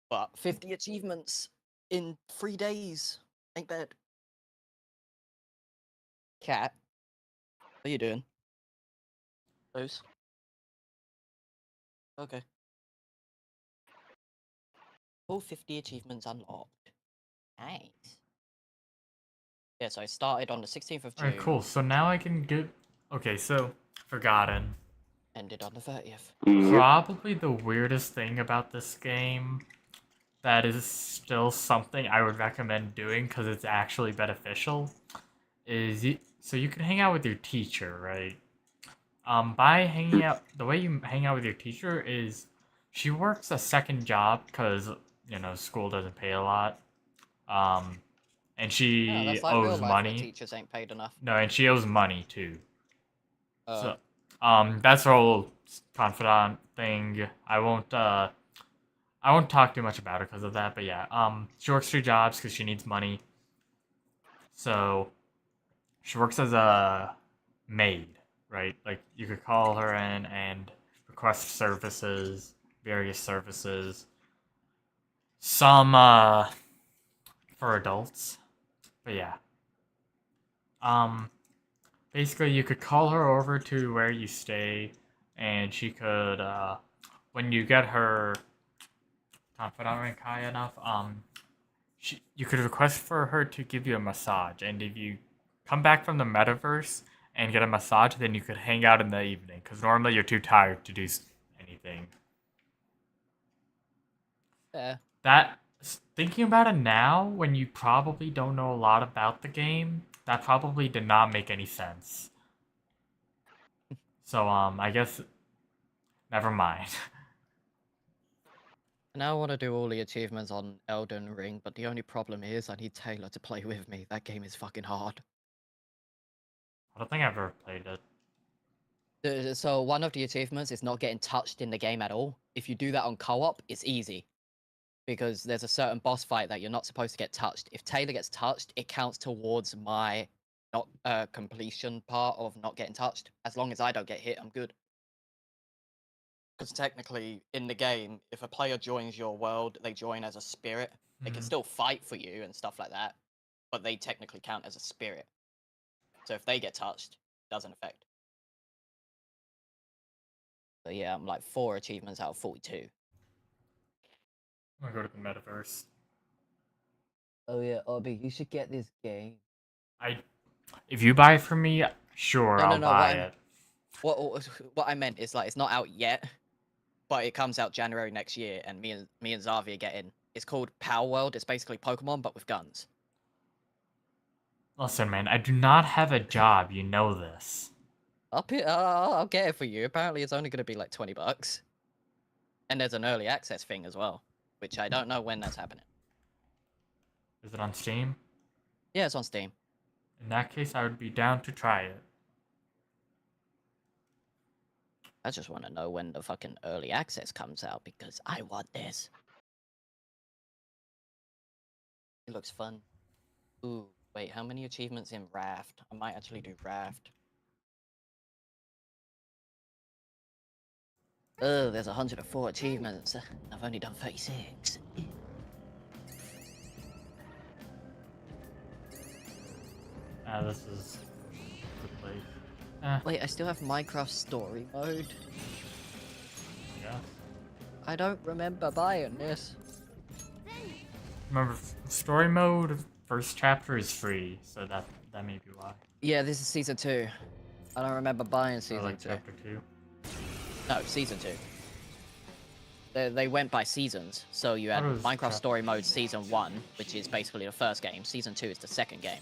But 50 achievements in 3 days. Ain't bad. Cat, what are you doing? Loose? Okay. All 50 achievements unlocked. Nice. Yeah, so I started on the 16th of June. Alright, cool. So now I can get... Okay, so... Forgotten. Ended on the 30th. Probably the weirdest thing about this game that is still something I would recommend doing because it's actually beneficial is so you can hang out with your teacher, right? By hanging out, the way you hang out with your teacher is she works a second job because school doesn't pay a lot, and she Yeah, that's like real owes life where money. teachers ain't paid enough. No, and she owes money too. Oh. So, that's her whole confidant thing. I won't talk too much about her because of that, but yeah, she works 3 jobs because she needs money. So, she works as a maid, right? Like, you could call her in and request services, various services. Some for adults. But yeah. Basically you could call her over to where you stay, and she could when you get her confidant rank high enough, you could request for her to give you a massage, and if you come back from the metaverse and get a massage, then you could hang out in the evening, because normally you're too tired to do anything. Yeah. Thinking about it now, when you probably don't know a lot about the game, that probably did not make any sense. So, I guess, never mind. Now I want to do all the achievements on Elden Ring, but the only problem is I need Taylor to play with me. That game is fucking hard. I don't think I've ever played it. So one of the achievements is not getting touched in the game at all. If you do that on co-op, it's easy. Because there's a certain boss fight that you're not supposed to get touched. If Taylor gets touched, it counts towards my not completion part of not getting touched. As long as I don't get hit, I'm good. Because technically, in the game, if a player joins your world, they join as a spirit. They can still fight for you and stuff like that, but they technically count as a spirit. So if they get touched, it doesn't affect. So yeah, I'm like 4 achievements out of 42. I'm gonna go to the metaverse. Oh yeah, Obi, you should get this game. If you buy it for me, sure, I'll buy it. What I meant is, like, it's not out yet, but it comes out January next year, and me and Zavi are getting. It's called Power World. It's basically Pokemon, but with guns. Listen, man, I do not have a job. You know this. I'll get it for you. Apparently, it's only going to be like $20, and there's an early access thing as well, which I don't know when that's happening. Is it on Steam? Yeah, it's on Steam. In that case, I would be down to try it. I just want to know when the fucking early access comes out, because I want this. It looks fun. Ooh, wait, how many achievements in Raft? I might actually do Raft. Oh, there's 104 achievements. I've only done 36. This is a good place. Wait, I still have Minecraft story mode. Yeah. I don't remember buying this. Remember, story mode, first chapter is free, so that may be why. Yeah, this is season 2. I don't remember buying season Or like 2. chapter 2. No, season 2. They went by seasons, so you had What is Minecraft chap- Story Mode Season 1, which is basically the first game. Season 2 is the second game.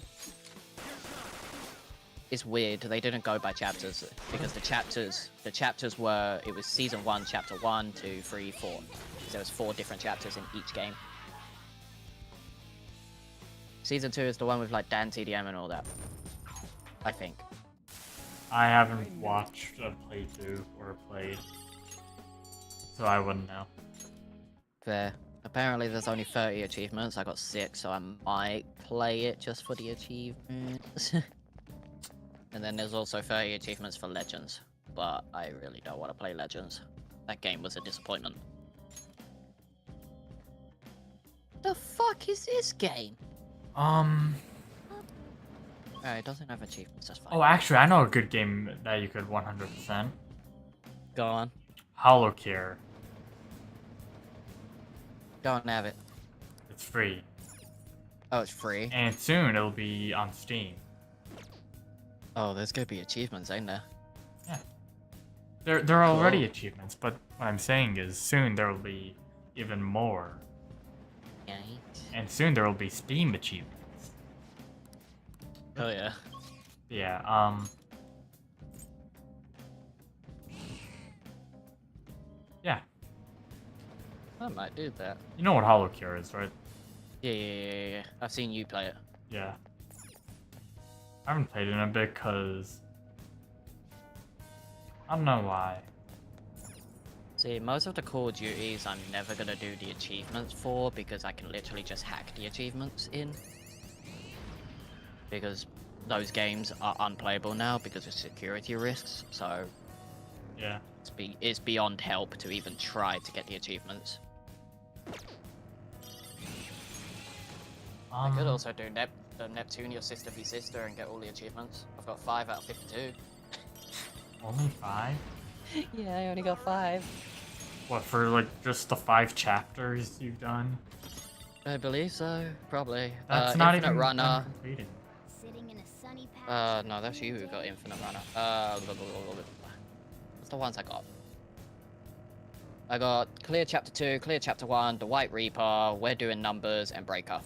It's weird, they didn't go by chapters, because the chapters were, it was Season 1, Chapter 1, 2, 3, 4. There was 4 different chapters in each game. Season 2 is the one with like Dan TDM and all that. I think. I haven't watched a playthrough or played, so I wouldn't know. Fair. Apparently there's only 30 achievements, I got 6, so I might play it just for the achievements. And then there's also 30 achievements for Legends, but I really don't want to play Legends. That game was a disappointment. The fuck is this game? It doesn't have achievements, that's fine. Oh, actually, I know a good game that you could 100%. Go on. Holocure. Go on, have it. It's free. Oh, it's free? And soon it'll be on Steam. Oh, there's gonna be achievements, ain't there? Yeah. There are already Cool. achievements, but what I'm saying is soon there will be even more. Right. And soon there will be Steam achievements. Oh yeah. Yeah, yeah. I might do that. You know what Holocure is, right? Yeah. I've seen you play it. Yeah. I haven't played it in a bit because I don't know why. See, most of the Call of Duties I'm never gonna do the achievements for because I can literally just hack the achievements in. Because those games are unplayable now because of security risks, so Yeah. It's beyond help to even try to get the achievements. I could also do Neptune, your sister v sister, and get all the achievements. I've got 5 out of 52. Only 5? Yeah, I only got 5. What, for like just the 5 chapters you've done? I believe so, probably. That's not Infinite even Runner. completed. Sitting in a sunny patch No, that's you who got Infinite Runner. What's the ones I got? I got Clear Chapter 2, Clear Chapter 1, The White Reaper, We're Doing Numbers, and Breaker.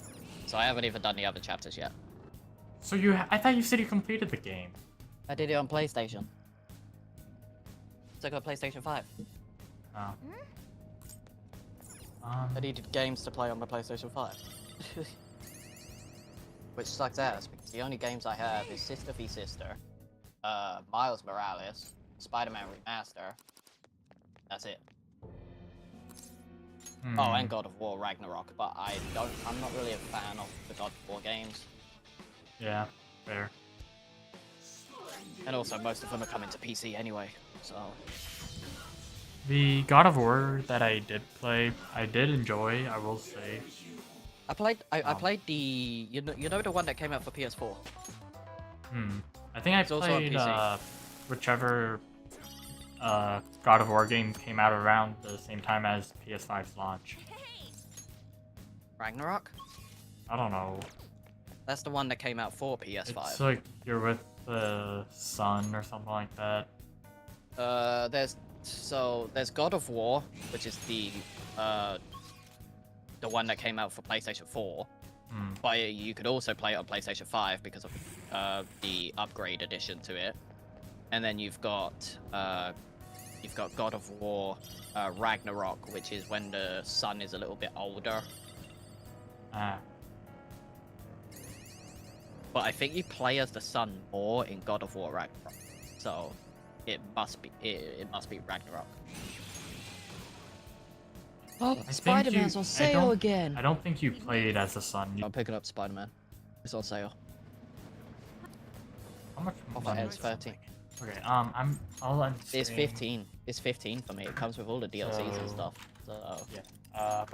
So I haven't even done the other chapters yet. So I thought you said you completed the game. I did it on PlayStation. So I got PlayStation 5. Oh. I needed games to play on my PlayStation 5. Which sucks ass, because the only games I have is Sister v Sister, Miles Morales, Spider-Man Remaster. That's it. Oh, and God of War Ragnarok, but I'm not really a fan of the God of War games. Yeah, fair. And also, most of them are coming to PC anyway, so... The God of War that I did play, I did enjoy, I will say. I played the... You know the one that came out for PS4? I think I It's also on played PC. whichever God of War game came out around the same time as PS5's launch. Ragnarok? I don't know. That's the one that came out for PS5. It's like you're with the sun or something like that. There's God of War, which is the one that came out for PlayStation 4. But you could also play it on PlayStation 5 because of the upgrade edition to it. And then you've got God of War Ragnarok, which is when the sun is a little bit older. But I think you play as the sun more in God of War Ragnarok, so it must be Ragnarok. Oh, think Spider-Man's you- on I sale don't- again. I don't think you played as the sun. I'm picking up Spider-Man. It's on sale. How much Off money at is it's 13. Okay, I'll end It's stream. 15. It's 15 for me. It comes with all the DLCs and So- stuff. So Yeah.